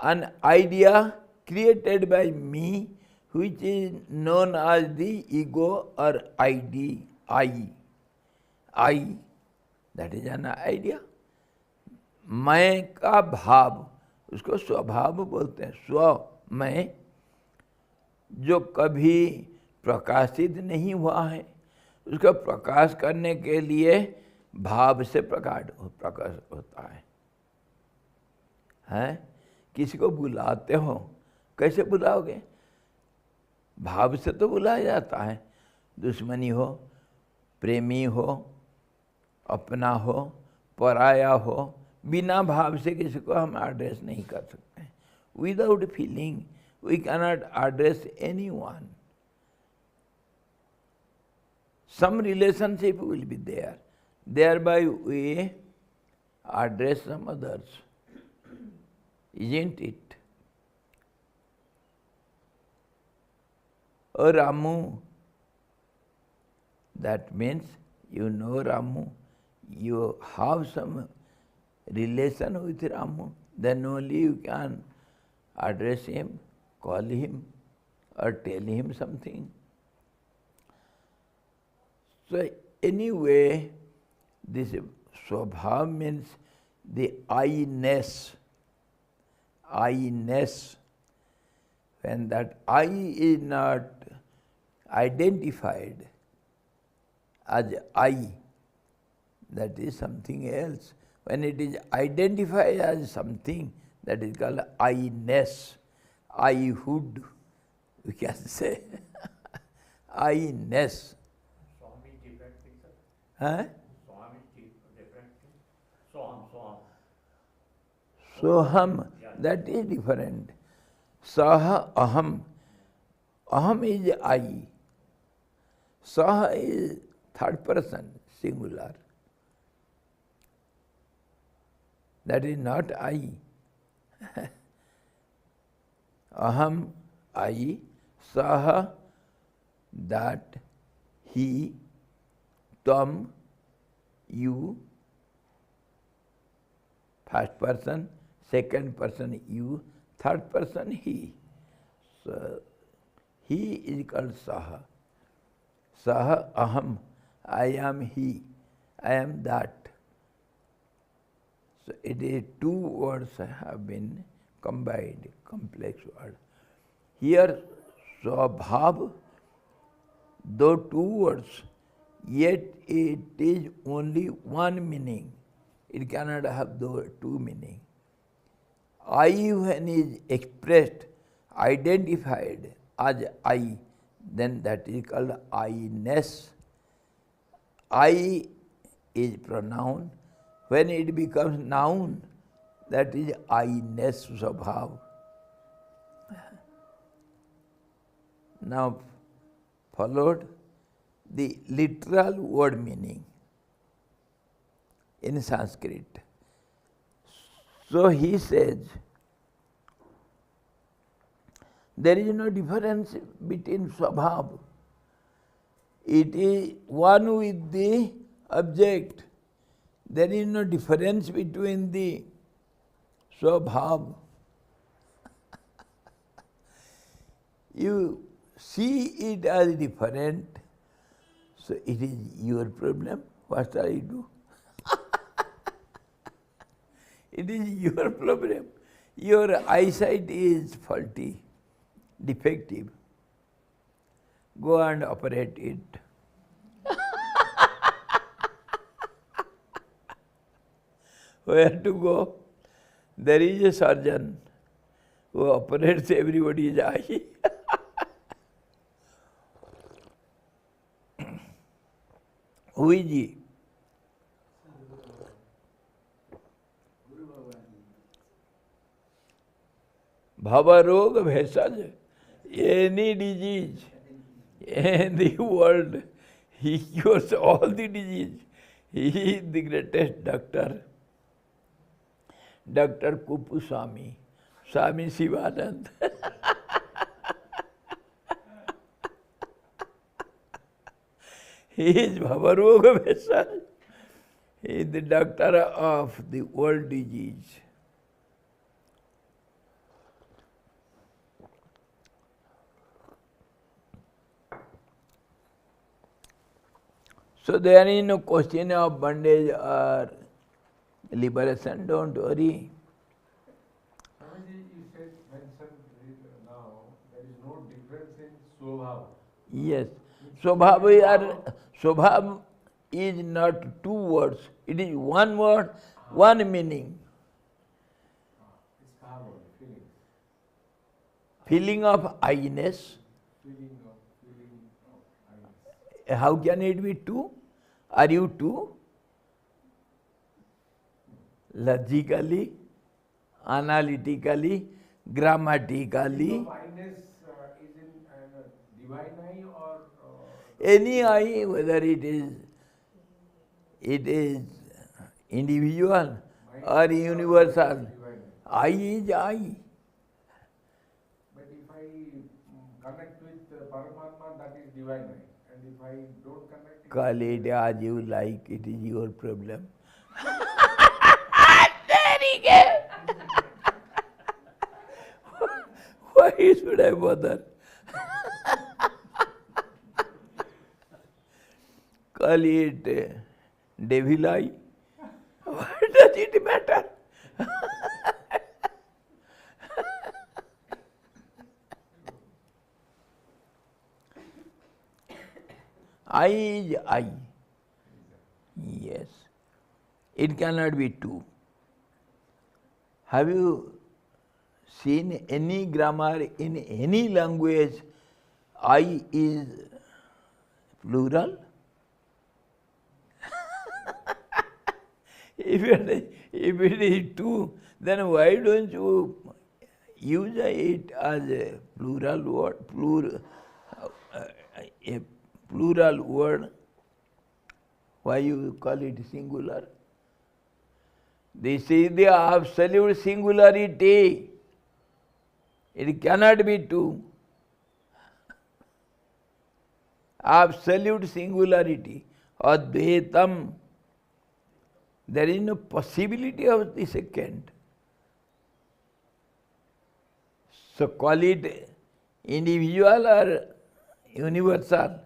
an idea created by me, which is known as the ego or ID, I, that is an idea. मैं का भाव, उसको स्वभाव बोलते हैं। स्व मैं जो कभी प्रकाशित नहीं हुआ है, उसका प्रकाश करने के लिए भाव से प्रकाश होता है। हैं? किसी को बुलाते हो, कैसे बुलाओगे? भाव से तो बुलाया जाता है। दुश्मनी हो, प्रेमी हो, अपना हो, पराया हो, बिना भाव से किसी को हम एड्रेस नहीं कर सकते। Without feeling we cannot address anyone. Some relationship will be there. Thereby we address some others. Isn't it? Oh Ramu, that means you know Ramu, you have some relation with Ramu, then only you can address him, call him, or tell him something. So anyway, this Swabhav means the I-ness. I-ness. When that I is not identified as I, that is something else. When it is identified as something, that is called I-ness, I-hood, we can say. I-ness. Huh? Soham, that is different. Saha aham. Aham is I. Saha is third person, singular. That is not I. Aham, I. Saha, that, he, Tam, you, first person, second person you, third person he. So, he is called Saha. Saha aham, I am he, I am that. So, it is two words have been combined, complex word. Here, Swabhav, though two words, yet it is only one meaning. It cannot have two meanings. I, when is expressed, identified as I, then that is called I-ness. I is pronoun. When it becomes noun, that is I-ness Swabhav. Now followed the literal word meaning in Sanskrit. So he says, there is no difference between Swabhav. It is one with the object. There is no difference between the Swabhav. You see it as different, so it is your problem. What shall I do? It is your problem. Your eyesight is faulty, defective. Go and operate it. Where to go? There is a surgeon who operates everybody's eye. Who is he? Bhavarog Bhesaj, any disease in the world, he cures all the disease. He is the greatest doctor. Dr. Kupuswami, Swami Shivanand. He is Bhavaroga Bhesaj. He is the doctor of the world disease. So there is no question of bondage or liberation, don't worry. Swamiji, you said, mentioned now, there is no difference in Swabhav. Yes. Swabhav is not two words. It is one word, one meaning. It's Bhava, feeling. Feeling of I-ness. Feeling of I. How can it be two? Are you two? Logically, analytically, grammatically. So I-ness is in divine I or Any I, whether it is individual or universal, divine I is I. But if I connect with Paramatma, that is divine I. And if I don't connect, Call it as you like, it is your problem. Why should I bother? Call it devil eye. What does it matter? I is I. Yes. It cannot be two. Have you seen any grammar in any language? I is plural? If it is two, then why don't you use it as a plural word, a plural word? Why you call it singular? This is the absolute singularity. It cannot be two. Absolute singularity. Advaitam. There is no possibility of the second. So call it individual or universal.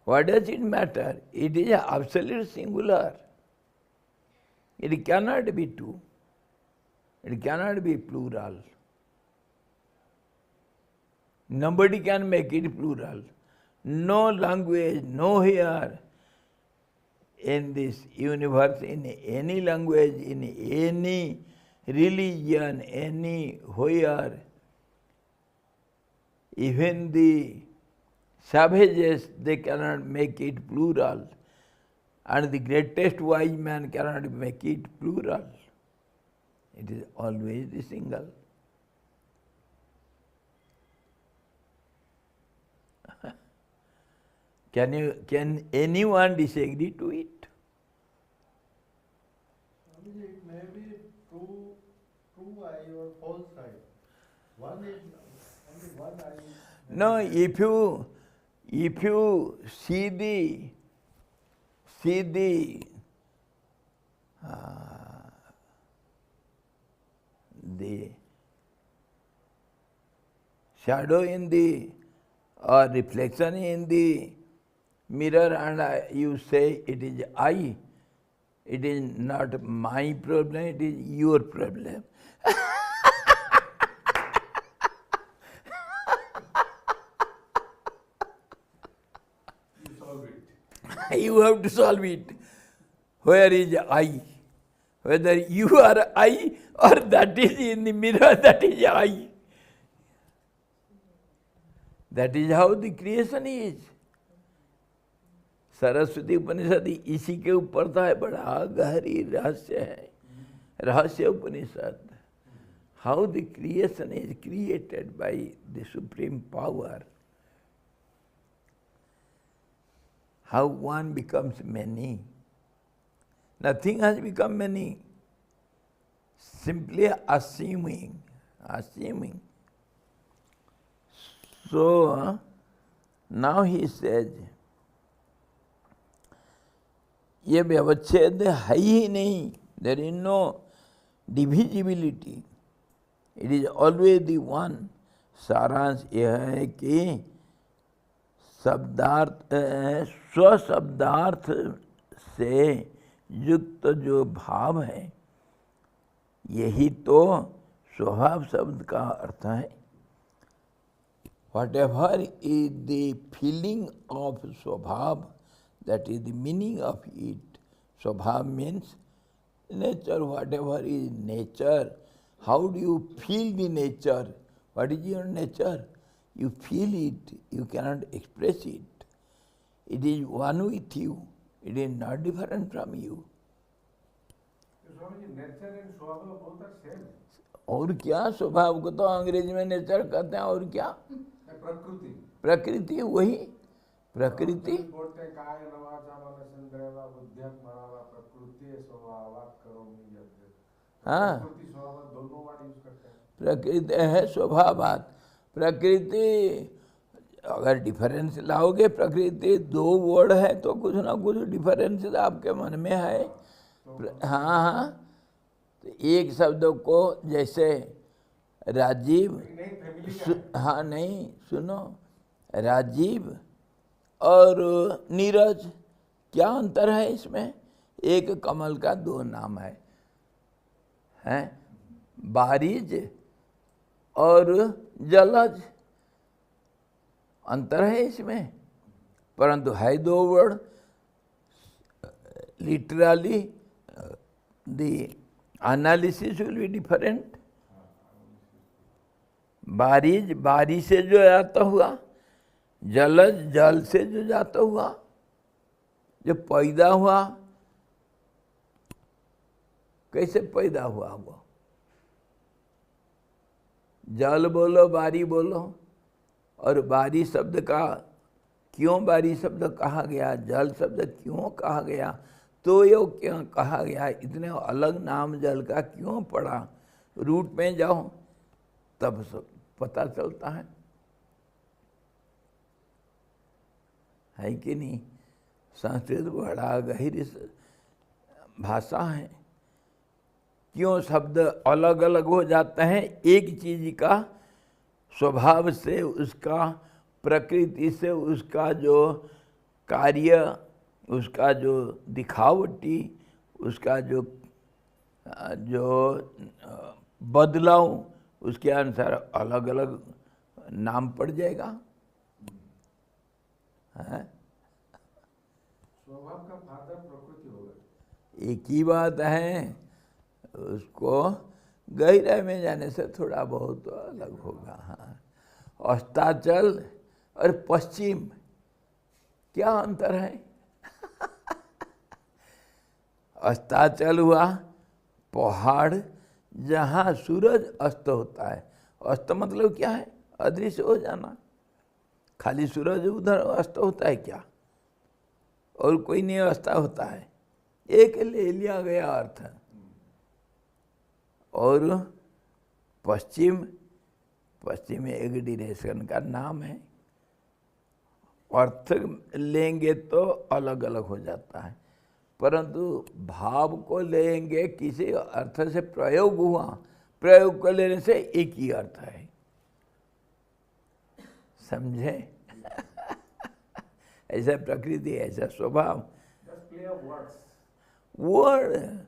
What does it matter? It is absolute singular. It cannot be two. It cannot be plural. Nobody can make it plural. No language, no here in this universe, in any language, in any religion, anywhere, even the savages, they cannot make it plural. And the greatest wise man cannot make it plural. It is always the single. Can anyone disagree to it? It may be true eye or false eye. One is only one eye. No, if you see the shadow in the or reflection in the mirror and you say it is I, it is not my problem, it is your problem. you solve it. You have to solve it. Where is I? Whether you are I or that is in the mirror, that is I. That is how the creation is. Saraswati Upanishad इसी के ऊपर था, बड़ा गहरी रहस्य है, रहस्य उपनिषद. how the creation is created by the supreme power, how one becomes many. Nothing has become many. Simply assuming. So, now he says, ये व्यवच्छेद है ही नहीं. There is no divisibility. It is always the one. सारांश यह है कि शब्दार्थ स्वशब्दार्थ से युक्त जो भाव है, यही तो स्वभाव शब्द का अर्थ है. Whatever is the feeling of स्वभाव, that is the meaning of it. Swabhav means nature. Whatever is nature, how do you feel the nature? What is your nature? You feel it, you cannot express it. It is one with you. It is not different from you. Swamiji, nature and swabha both are same. और क्या, स्वभाव को तो अंग्रेजी में nature कहते हैं. और क्या? प्रकृति. प्रकृति. वही प्रकृति. बोलते हैं काय नवाचा मनसेंद्रिया बुद्ध्यात्मना प्रकृति स्वभावात् करोमि यद्यत्. हाँ, प्रकृति स्वभाव दोनों वर्ड यूज करते हैं. प्रकृति है स्वभावात्. प्रकृति अगर डिफरेंस लाओगे, प्रकृति दो वर्ड है तो कुछ ना कुछ डिफरेंस आपके मन में है. हाँ, तो एक शब्द को जैसे राजीव, हाँ नहीं, सुनो, राजीव और नीरज, क्या अंतर है इसमें? एक कमल का दो नाम है, हैं? बारिज और जलज, अंतर है इसमें, परंतु है दो word. Literally the analysis will be different. बारिज, बारिश से जो जाता हुआ, जलज, जल से जो जाता हुआ, जो पैदा हुआ, कैसे पैदा हुआ वो? जल बोलो, बारी बोलो. और बारी शब्द का क्यों बारी शब्द कहा गया, जल शब्द क्यों कहा गया, तो ये क्यों कहा गया, इतने अलग नाम जल का क्यों पड़ा? रूट में जाओ तब सब पता चलता है कि नहीं? संस्कृत बड़ा गहरी भाषा है. क्यों शब्द अलग अलग हो जाते हैं? एक चीज का स्वभाव से, उसका प्रकृति से, उसका जो कार्य, उसका जो दिखावटी, उसका जो बदलाव, उसके अनुसार अलग अलग नाम पड़ जाएगा. स्वभाव का फादर प्रकृति होगा. एक ही बात है, उसको गहराई में जाने से थोड़ा बहुत अलग होगा. हाँ, अस्ताचल और पश्चिम, क्या अंतर है? अस्ताचल हुआ पहाड़ जहाँ सूरज अस्त होता है. अस्त मतलब क्या है? अदृश्य हो जाना. खाली सूरज उधर अस्त होता है क्या? और कोई नहीं अस्त होता है. एक ले लिया गया अर्थ. और पश्चिम, पश्चिम एक डिरेक्शन का नाम है. अर्थ लेंगे तो अलग अलग हो जाता है, परंतु भाव को लेंगे, किसी अर्थ से प्रयोग हुआ, प्रयोग को लेने से एक ही अर्थ है. समझे? ऐसा प्रकृति, ऐसा स्वभाव. वर्ड,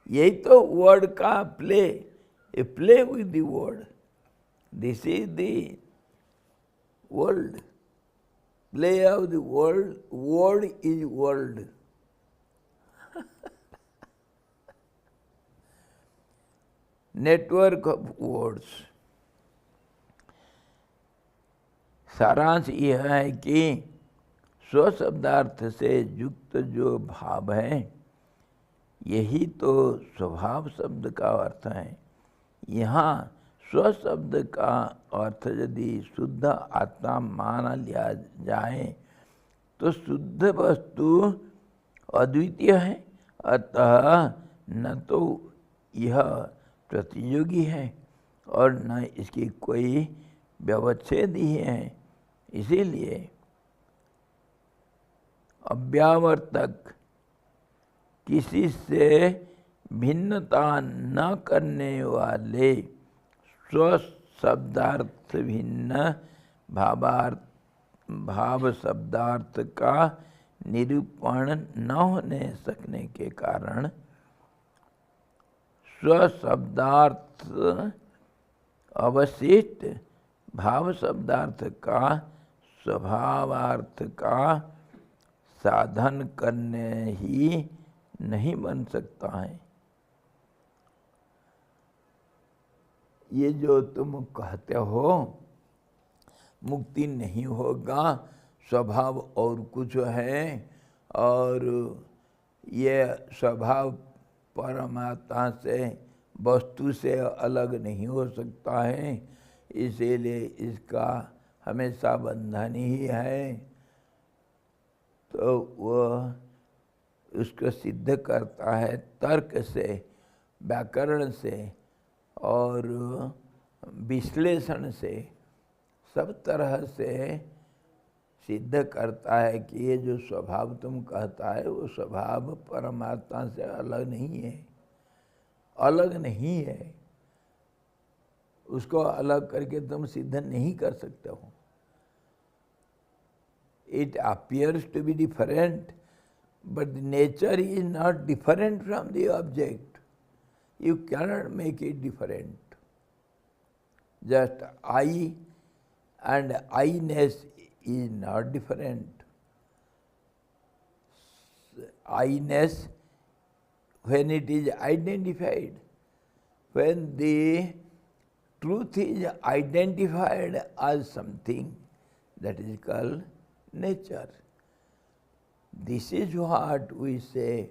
यही तो वर्ड का play, a play with the word. This is the world. Play of the world, word is world. Network of words. सारांश यह है कि स्वशब्दार्थ से युक्त जो भाव है, यही तो स्वभाव शब्द का अर्थ है. यहाँ स्व शब्द का अर्थ यदि शुद्ध आत्मा माना लिया जाए तो शुद्ध वस्तु अद्वितीय है, अतः न तो यह प्रतियोगी है और न इसकी कोई व्यवच्छेद ही है। इसीलिए अव्यावर्तक किसी से भिन्नता न करने वाले स्व शब्दार्थ भिन्न भाव शब्दार्थ का निरूपण न होने सकने के कारण स्व शब्दार्थ अवशिष्ट भाव शब्दार्थ का स्वभावार्थ का साधन करने ही नहीं बन सकता है। ये जो तुम कहते हो मुक्ति नहीं होगा, स्वभाव और कुछ है और ये स्वभाव परमात्मा से वस्तु से अलग नहीं हो सकता है, इसीलिए इसका हमेशा बंधन ही है। तो वह उसको सिद्ध करता है तर्क से, व्याकरण से और विश्लेषण से, सब तरह से सिद्ध करता है कि ये जो स्वभाव तुम कहता है वो स्वभाव परमात्मा से अलग नहीं है, अलग नहीं है। उसको अलग करके तुम सिद्ध नहीं कर सकते हो। It appears to be different, but the nature is not different from the object. You cannot make it different. Just I and I-ness is not different. I-ness, when it is identified, when the truth is identified as something, that is called nature. This is what we say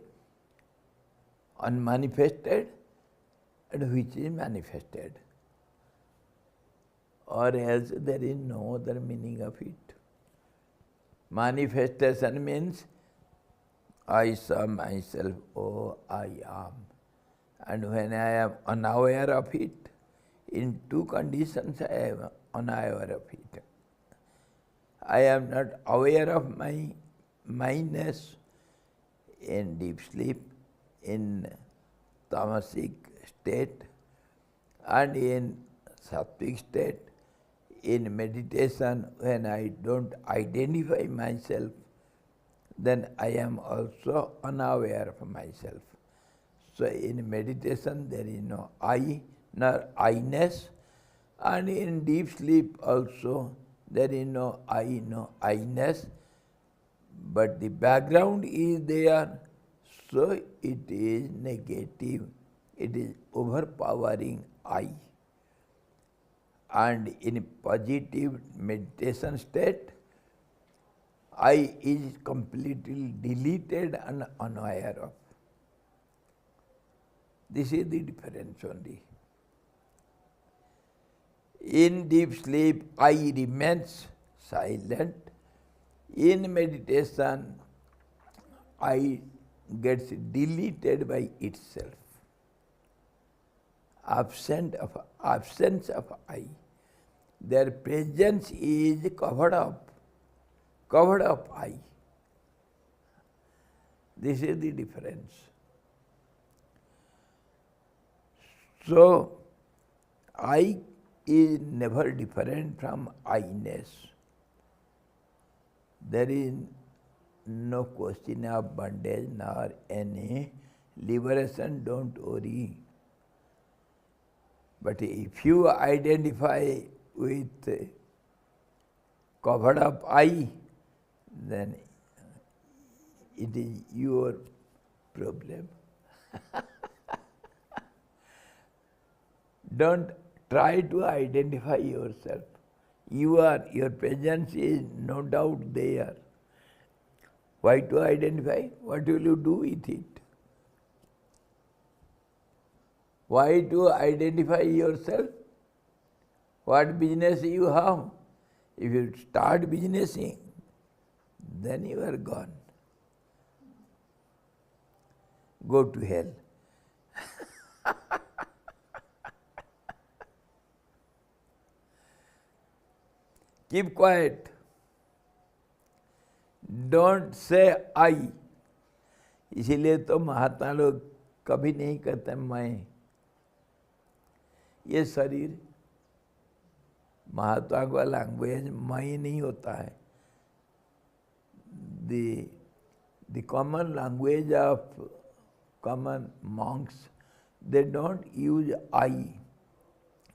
unmanifested and which is manifested, or else there is no other meaning of it. Manifestation means I saw myself, oh I am, and when I am unaware of it, in two conditions I am unaware of it. I am not aware of my mindness in deep sleep, in tamasic state, and in sattvic state, in meditation when I don't identify myself, then I am also unaware of myself. So in meditation there is no I, nor I-ness, and in deep sleep also there is no I, no I-ness, but the background is there, so it is negative, it is overpowering I. And in positive meditation state, I is completely deleted and unaware of. This is the difference only. In deep sleep, I remains silent. In meditation, I gets deleted by itself. Absence of I. Their presence is covered up I. This is the difference. So, I is never different from I-ness. There is no question of bondage nor any liberation, don't worry. But if you identify with covered up I, then it is your problem. Don't try to identify yourself. Your presence is no doubt there. Why to identify? What will you do with it? Why to identify yourself? What business you have? If you start businessing, then you are gone. Go to hell. Keep quiet. Don't say I. इसीलिए तो महात्मा लोग कभी नहीं कहते मैं. ये शरीर, महात्मा का लैंग्वेज मैं नहीं होता है. The common language of common monks, they don't use I.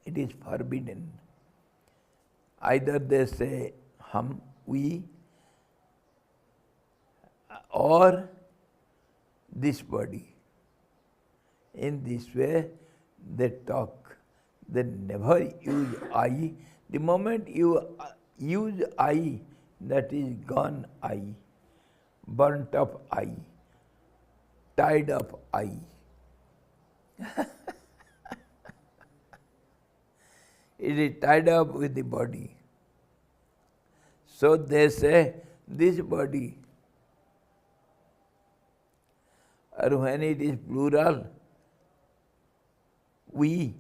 It is forbidden. Either they say hum, we, or this body. In this way they talk. They never use I. The moment you use I, that is gone I, burnt up I, tied up I. It is tied up with the body. So they say, this body. Or when it is plural, we,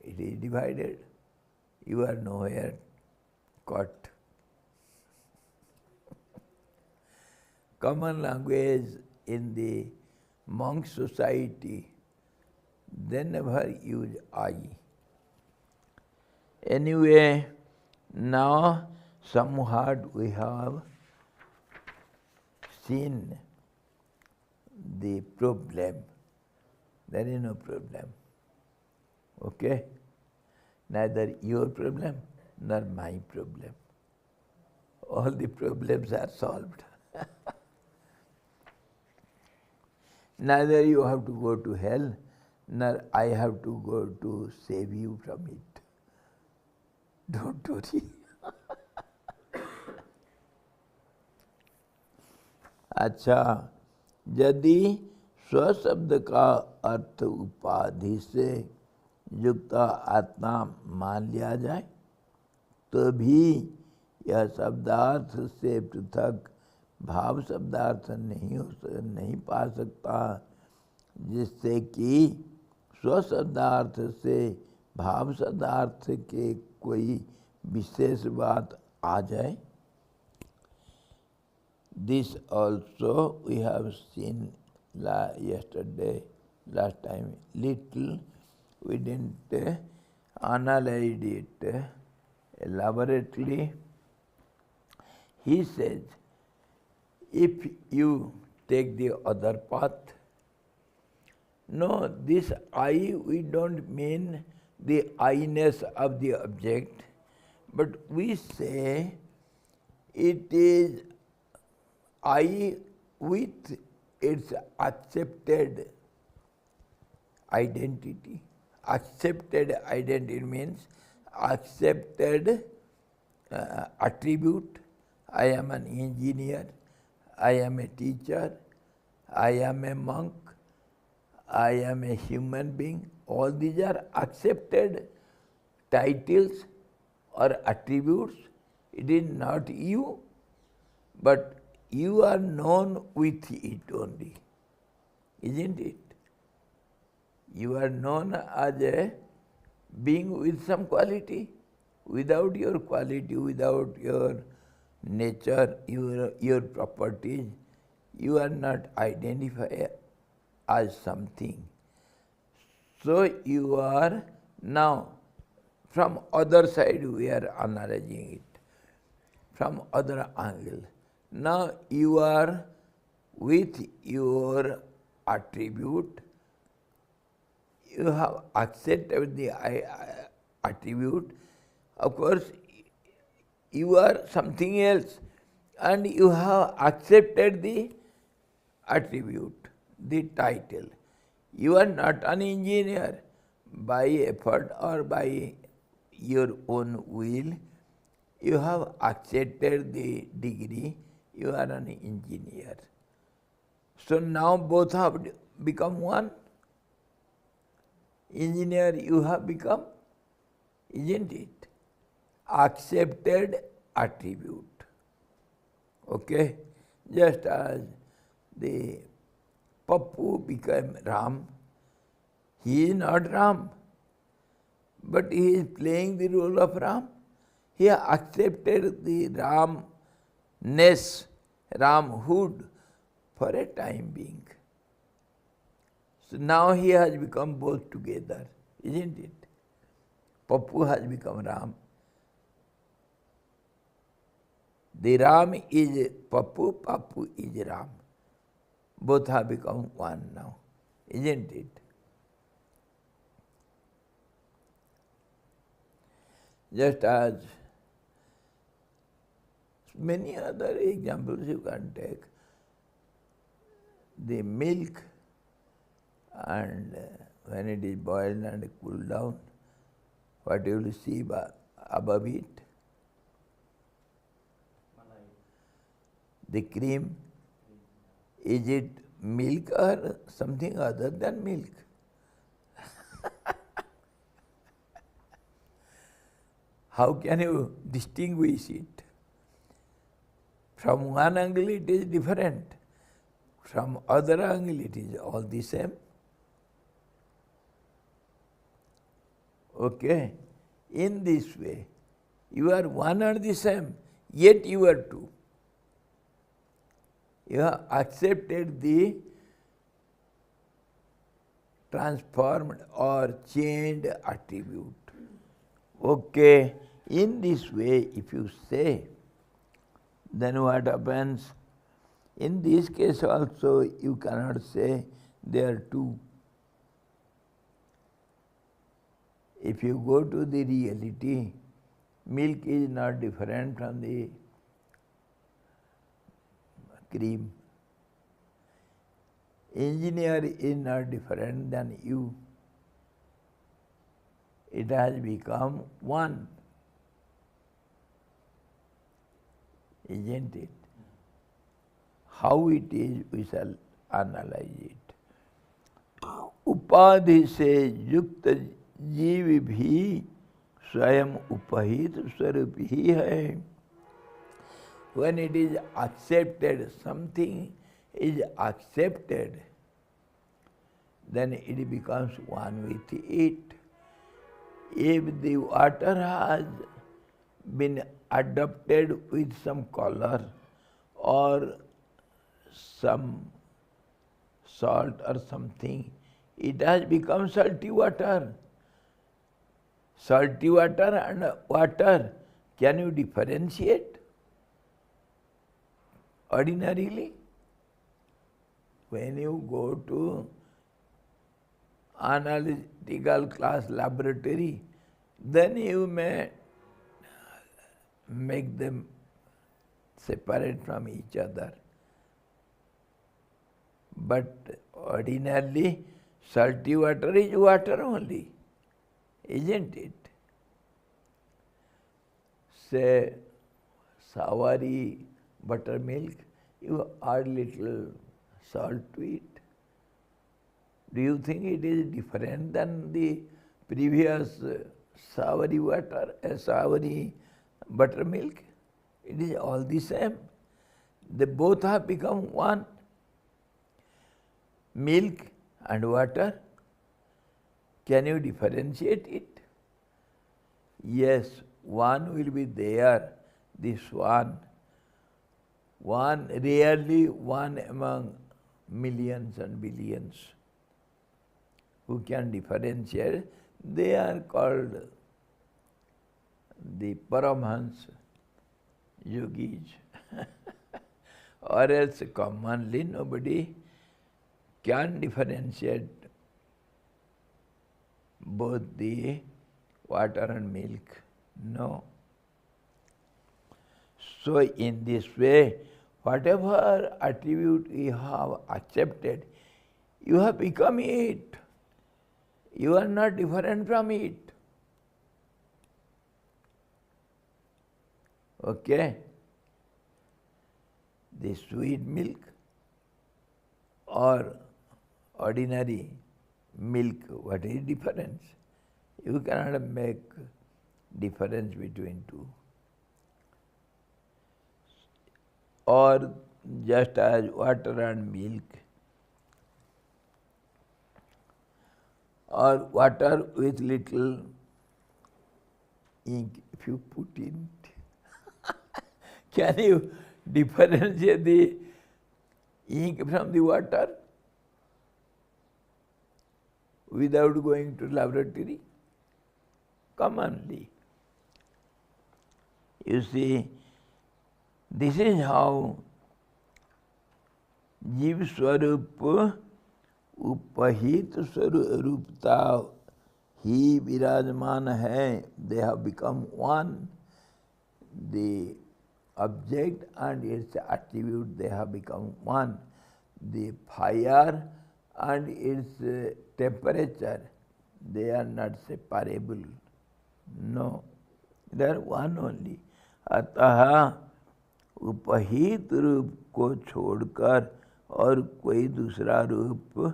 it is divided. You are nowhere caught. Common language in the monk society, they never use I. Anyway, now somewhat we have seen the problem. There is no problem. Okay? Neither your problem nor my problem. All the problems are solved. Neither you have to go to hell, nor I have to go to save you from it. Don't worry. अच्छा, यदि स्वशब्द का अर्थ उपाधि से युक्त आत्मा मान लिया जाए तो भी यह शब्दार्थ से पृथक भाव शब्दार्थ नहीं पा सकता, जिससे कि स्वशब्दार्थ से भाव शब्दार्थ के कोई विशेष बात आ जाए. This also we have seen yesterday, last time, little. We didn't analyze it elaborately. He says, if you take the other path, no, this I, we don't mean the I-ness of the object, but we say it is I with its accepted identity. Accepted identity means accepted attribute. I am an engineer, I am a teacher, I am a monk, I am a human being. All these are accepted titles or attributes. It is not you, but you are known with it only, isn't it? You are known as a being with some quality. Without your quality, without your nature, your properties, you are not identified as something. So you are now, from other side we are analyzing it, from other angle. Now you are with your attribute, you have accepted the attribute. Of course, you are something else and you have accepted the attribute, the title. You are not an engineer. By effort or by your own will, you have accepted the degree, you are an engineer. So now both have become one. engineer you have become, isn't it? Accepted attribute. Okay? Just as the Pappu became Ram, he is not Ram, but he is playing the role of Ram. He accepted the Ramness, Ramhood for a time being. So now he has become both together, isn't it? Pappu has become Ram. The Ram is Pappu, Pappu is Ram. Both have become one now, isn't it? Just as many other examples you can take. The milk, and when it is boiled and cooled down, what you will see above it? The cream. Is it milk or something other than milk? How can you distinguish it? From one angle it is different. From other angle it is all the same. Okay? In this way, you are one and the same, yet you are two. You have accepted the transformed or changed attribute. Okay, in this way, if you say, then what happens? In this case also, you cannot say there are two. If you go to the reality, milk is not different from the cream. Engineer is not different than you. It has become one, isn't it? How it is, we shall analyze it. Upadhi se yukta जीव भी स्वयं उपहित स्वरूप ही है. When it is accepted, something is accepted, then it becomes one with it. If the water has been adopted with some color or some salt or something, it has become salty water. Salty water and water, can you differentiate? Ordinarily, when you go to analytical class laboratory, then you may make them separate from each other. But ordinarily, salty water is water only, isn't it? Say, soury buttermilk, you add little salt to it. Do you think it is different than the previous soury water, soury buttermilk? It is all the same. They both have become one. Milk and water, can you differentiate it? Yes, one will be there, this one. One, rarely one among millions and billions. Who can differentiate? They are called the Paramhans, yogis. Or else commonly nobody can differentiate both the water and milk. No. So in this way, whatever attribute you have accepted, you have become it. You are not different from it. Okay? The sweet milk or ordinary milk, what is difference? You cannot make difference between two. Or just as water and milk, or water with little ink, if you put in it, can you differentiate the ink from the water without going to laboratory? Commonly. You see, this is how जीव स्वरूप उपहित स्वरूपता ही विराजमान है. They have become one. The object and its attribute, they have become one. The fire and its temperature, they are not separable. No, they are one only. अतः उपहित रूप को छोड़कर और कोई दूसरा रूप,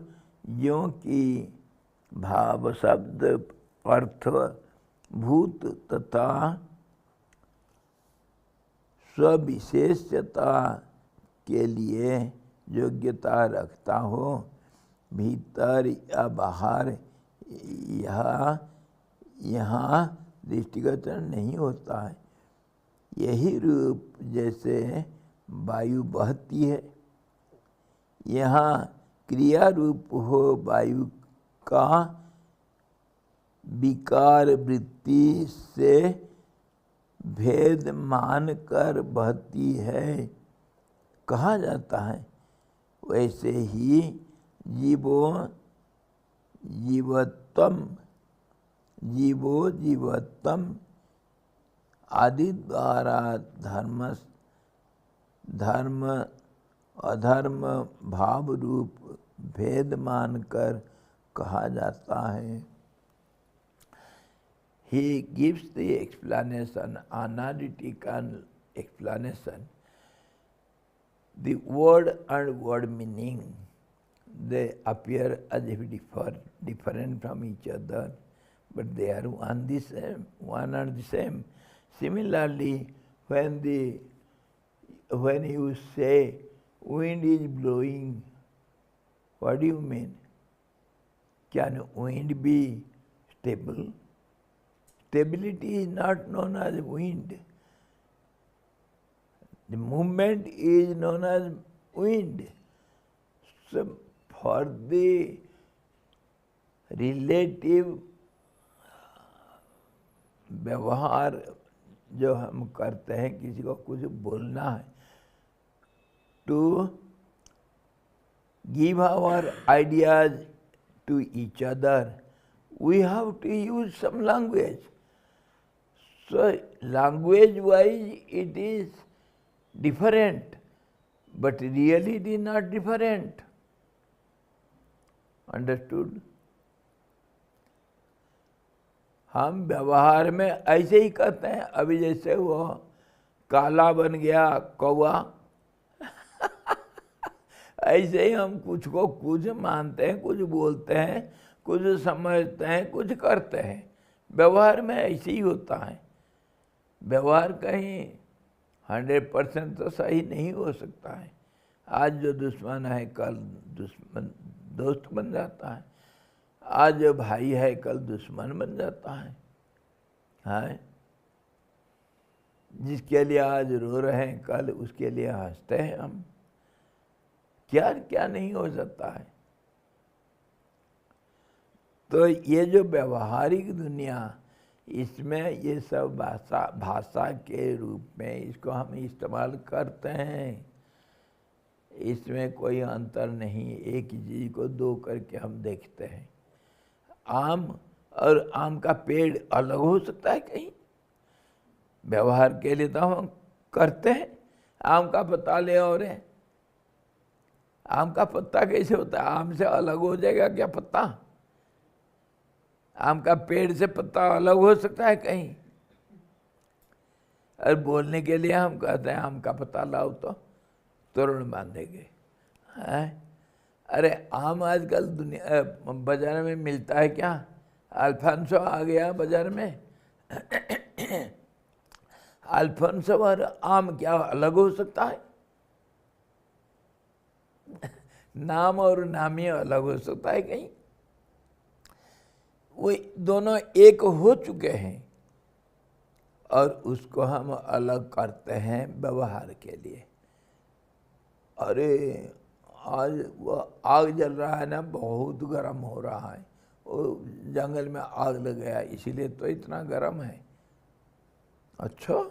यों कि भाव शब्द अर्थ भूत तथा स्विशेषता के लिए योग्यता रखता हो, भीतर या बाहर, यहाँ दृष्टिगोचर नहीं होता है. यही रूप जैसे वायु बहती है, यहाँ क्रिया रूप हो वायु का विकार वृत्ति से भेद मान कर बहती है कहा जाता है. वैसे ही जीवोत्तम आदि द्वारा धर्म अधर्म भाव रूप भेद मानकर कहा जाता है. He gives the explanation, analytical explanation. The word and word meaning, they appear as if different from each other, but they are one and the same. Similarly, when you say wind is blowing, what do you mean? Can wind be stable? Stability is not known as wind. The movement is known as wind. So for the relative व्यवहार जो हम करते हैं, किसी को कुछ बोलना है, to give our ideas to each other, we have to use some language. So language-wise it is different, but really it is not different. Understood? हम व्यवहार में ऐसे ही कहते हैं. अभी जैसे वो काला बन गया कौवा, ऐसे ही हम कुछ को कुछ मानते हैं, कुछ बोलते हैं, कुछ समझते हैं, कुछ करते हैं. व्यवहार में ऐसे ही होता है. व्यवहार कहीं 100% तो सही नहीं हो सकता है. आज जो दुश्मन है कल दोस्त बन जाता है. आज जो भाई है कल दुश्मन बन जाता है. हाँ, जिसके लिए आज रो रहे हैं कल उसके लिए हंसते हैं हम. क्या क्या नहीं हो सकता है. तो ये जो व्यवहारिक दुनिया, इसमें ये सब भाषा के रूप में इसको हम इस्तेमाल करते हैं. इसमें कोई अंतर नहीं. एक ही चीज को दो करके हम देखते हैं. आम और आम का पेड़ अलग हो सकता है कहीं? व्यवहार के लिए तो हम करते हैं. आम का पत्ता ले और है, आम का पत्ता कैसे होता है? आम से अलग हो जाएगा क्या पत्ता? आम का पेड़ से पत्ता अलग हो सकता है कहीं? और बोलने के लिए हम कहते हैं आम का पत्ता लाओ तो तोरण बांधेंगे. अरे आम आजकल दुनिया बाजार में मिलता है क्या? अल्फांसो आ गया बाजार में। अल्फांसो और आम क्या अलग हो सकता है? नाम और नामी अलग हो सकता है कहीं? वो दोनों एक हो चुके हैं और उसको हम अलग करते हैं व्यवहार के लिए। अरे आज वो आग जल रहा है ना, बहुत गर्म हो रहा है, वो जंगल में आग लग गया इसीलिए तो इतना गर्म है। अच्छा,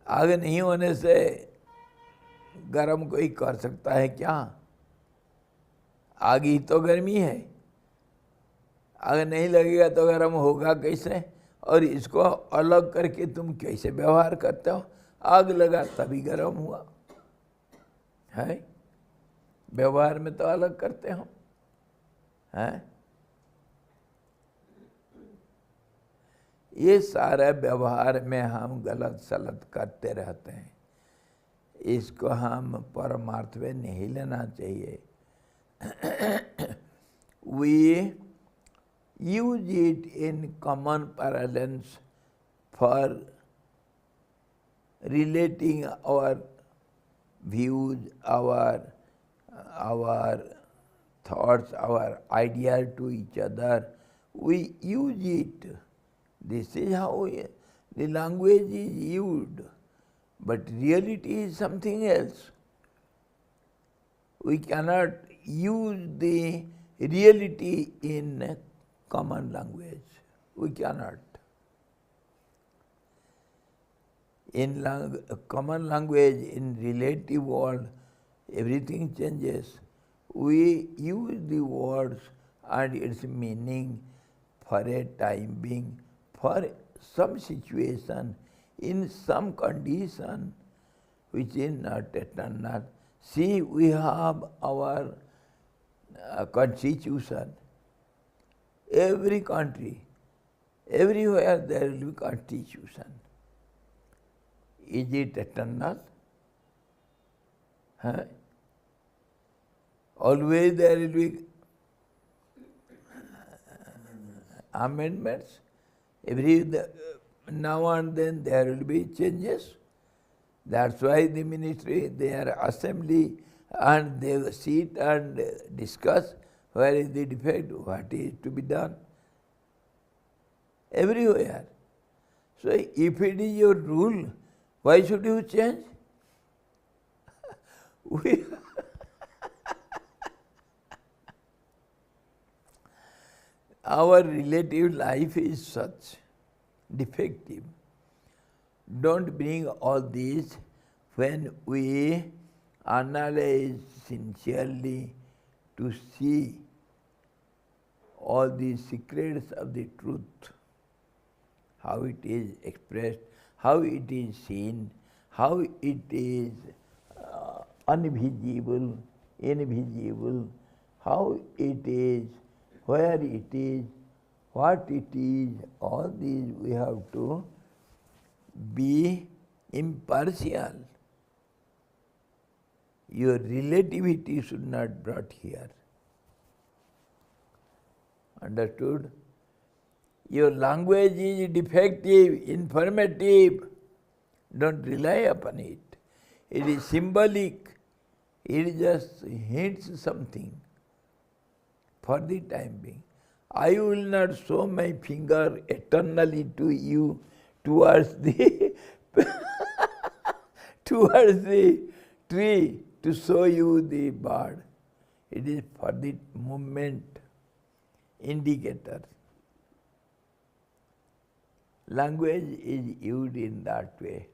आग नहीं होने से गर्म कोई कर सकता है क्या? आग ही तो गर्मी है, आग नहीं लगेगा तो गर्म होगा कैसे? और इसको अलग करके तुम कैसे व्यवहार करते हो? आग लगा तभी गर्म हुआ है, व्यवहार में तो अलग करते हो हैं? ये सारा व्यवहार में हम गलत सलत करते रहते हैं, इसको हम परमार्थ में नहीं लेना चाहिए। We use it in common parlance for relating our views, our thoughts, our ideas to each other. We use it. This is how the language is used. But reality is something else. We cannot use the reality in common language. We cannot. In common language, in relative world, everything changes. We use the words and its meaning for a time being, for some situation, in some condition, which is not eternal. See, we have our constitution. Every country, everywhere there will be constitution. Is it eternal? Huh? Always there will be amendments. Now and then there will be changes. That's why the ministry, their assembly, and they sit and discuss where is the defect, what is to be done. Everywhere. So if it is your rule, why should you change? Our relative life is such defective. Don't bring all this when we analyze sincerely to see all the secrets of the truth, how it is expressed, how it is seen, how it is invisible, how it is, where it is, what it is, all these we have to be impartial. Your relativity should not be brought here. Understood? Your language is defective, informative. Don't rely upon it. It is symbolic. It just hints something for the time being. I will not show my finger eternally to you towards the towards the tree to show you the bird. It is for the moment indicator. Language is used in that way,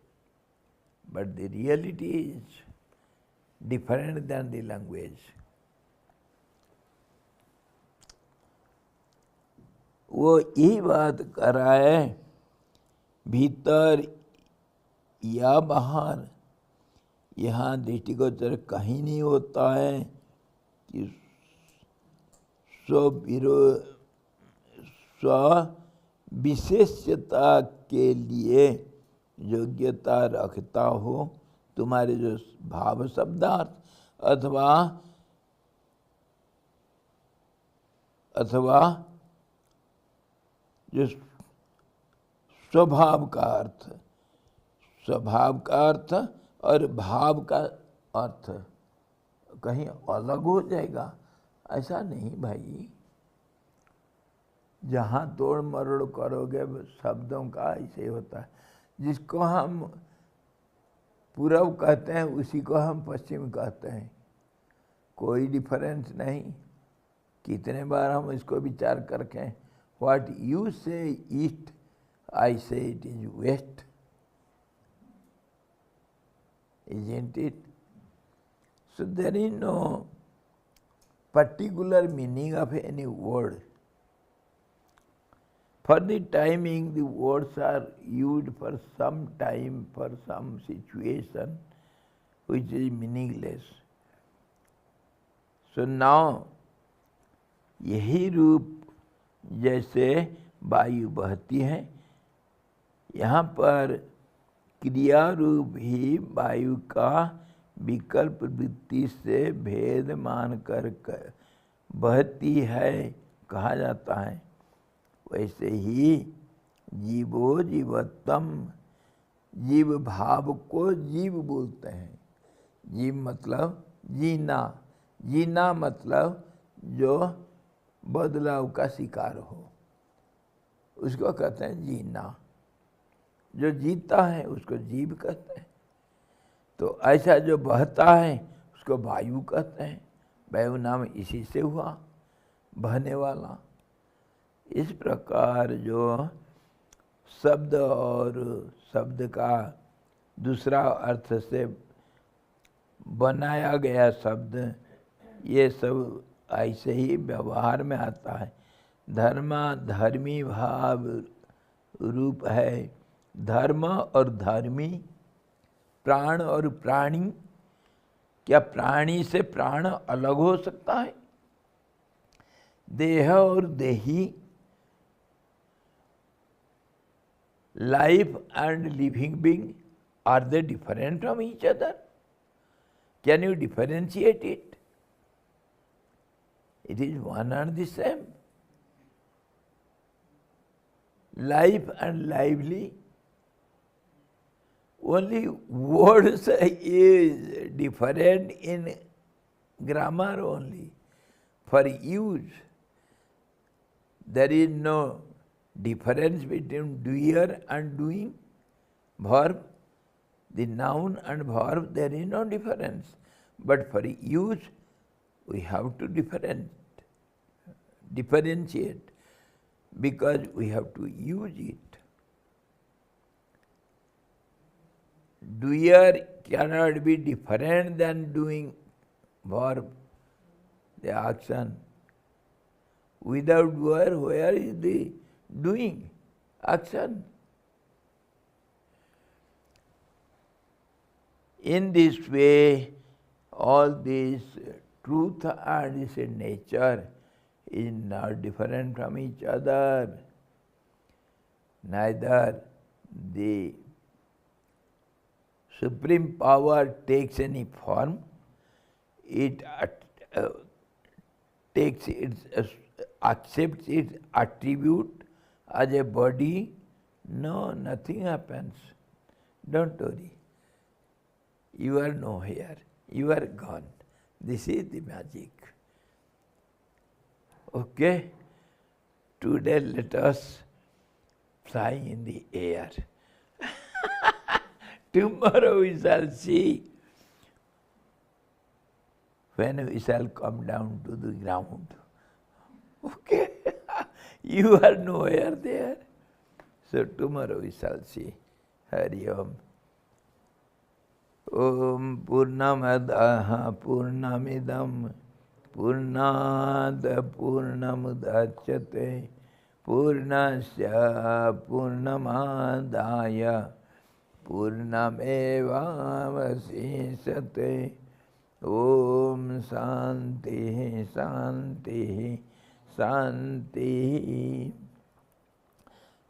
but the reality is different than the language. वो यही बात कर रहा है, भीतर या बाहर, यहाँ दृष्टिगोचर कहीं नहीं होता है कि स्व विशेषता के लिए योग्यता रखता हो, तुम्हारे जो भाव शब्दार्थ अथवा अथवा जो स्वभाव का अर्थ, स्वभाव का अर्थ और भाव का अर्थ कहीं अलग हो जाएगा, ऐसा नहीं भाई। जहाँ तोड़ मरोड़ करोगे शब्दों का ऐसे होता है। जिसको हम पूर्व कहते हैं उसी को हम पश्चिम कहते हैं, कोई डिफरेंस नहीं। कितने बार हम इसको विचार करके, what you say east I say it is west, isn't it? So there is no particular meaning of any word. For the timing, the words are used for some time, for some situation, which is meaningless. So now, यही रूप जैसे वायु बहती है, यहाँ पर क्रिया रूप ही वायु का विकल्प वृत्ति से भेद मान कर बहती है कहा जाता है। वैसे ही जीवो जीवत्तम, जीव भाव को जीव बोलते हैं। जीव मतलब जीना, जीना मतलब जो बदलाव का शिकार हो, उसको कहते हैं जीना। जो जीता है उसको जीव कहते हैं। तो ऐसा जो बहता है उसको वायु कहते हैं। वायु नाम इसी से हुआ, बहने वाला। इस प्रकार जो शब्द और शब्द का दूसरा अर्थ से बनाया गया शब्द, ये सब ऐसे ही व्यवहार में आता है। धर्मा धर्मी भाव रूप है। धर्म और धर्मी, प्राण और प्राणी। क्या प्राणी से प्राण अलग हो सकता है? देह और देही, life and living being, are they different from each other? Can you differentiate it? It is one and the same. Life and lively, only words is different in grammar only. For use, there is no difference between doer and doing. Verb, the noun and verb, there is no difference. But for use, we have to differentiate, because we have to use it. Doer cannot be different than doing, verb, the action. Without doer, where is the doing, action? In this way, all this truth and this nature is not different from each other. Neither the supreme power takes any form. It takes its accepts its attribute as a body. No, nothing happens. Don't worry. You are no here. You are gone. This is the magic. Okay? Today let us fly in the air. Tomorrow we shall see when we shall come down to the ground. Okay? You are nowhere there. So tomorrow we shall see. Hari Om. Om Purnamadaha Purnamidam Purnad Purnamudachyate Purnasya Purnamadaya Purnamevavasisate. Om Shanti Shanti Shanti.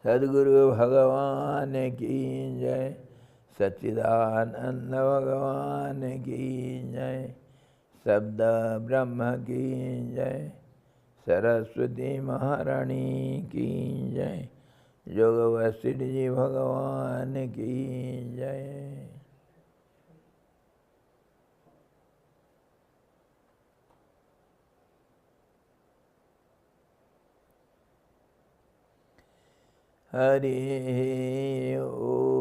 Sadguru Bhagavan ki jai. सच्चिदानंद भगवान की जय. शब्द ब्रह्म की जय. सरस्वती महारानी की जय। जोग वशिष्ठ जी भगवान की जय। हरि ओम।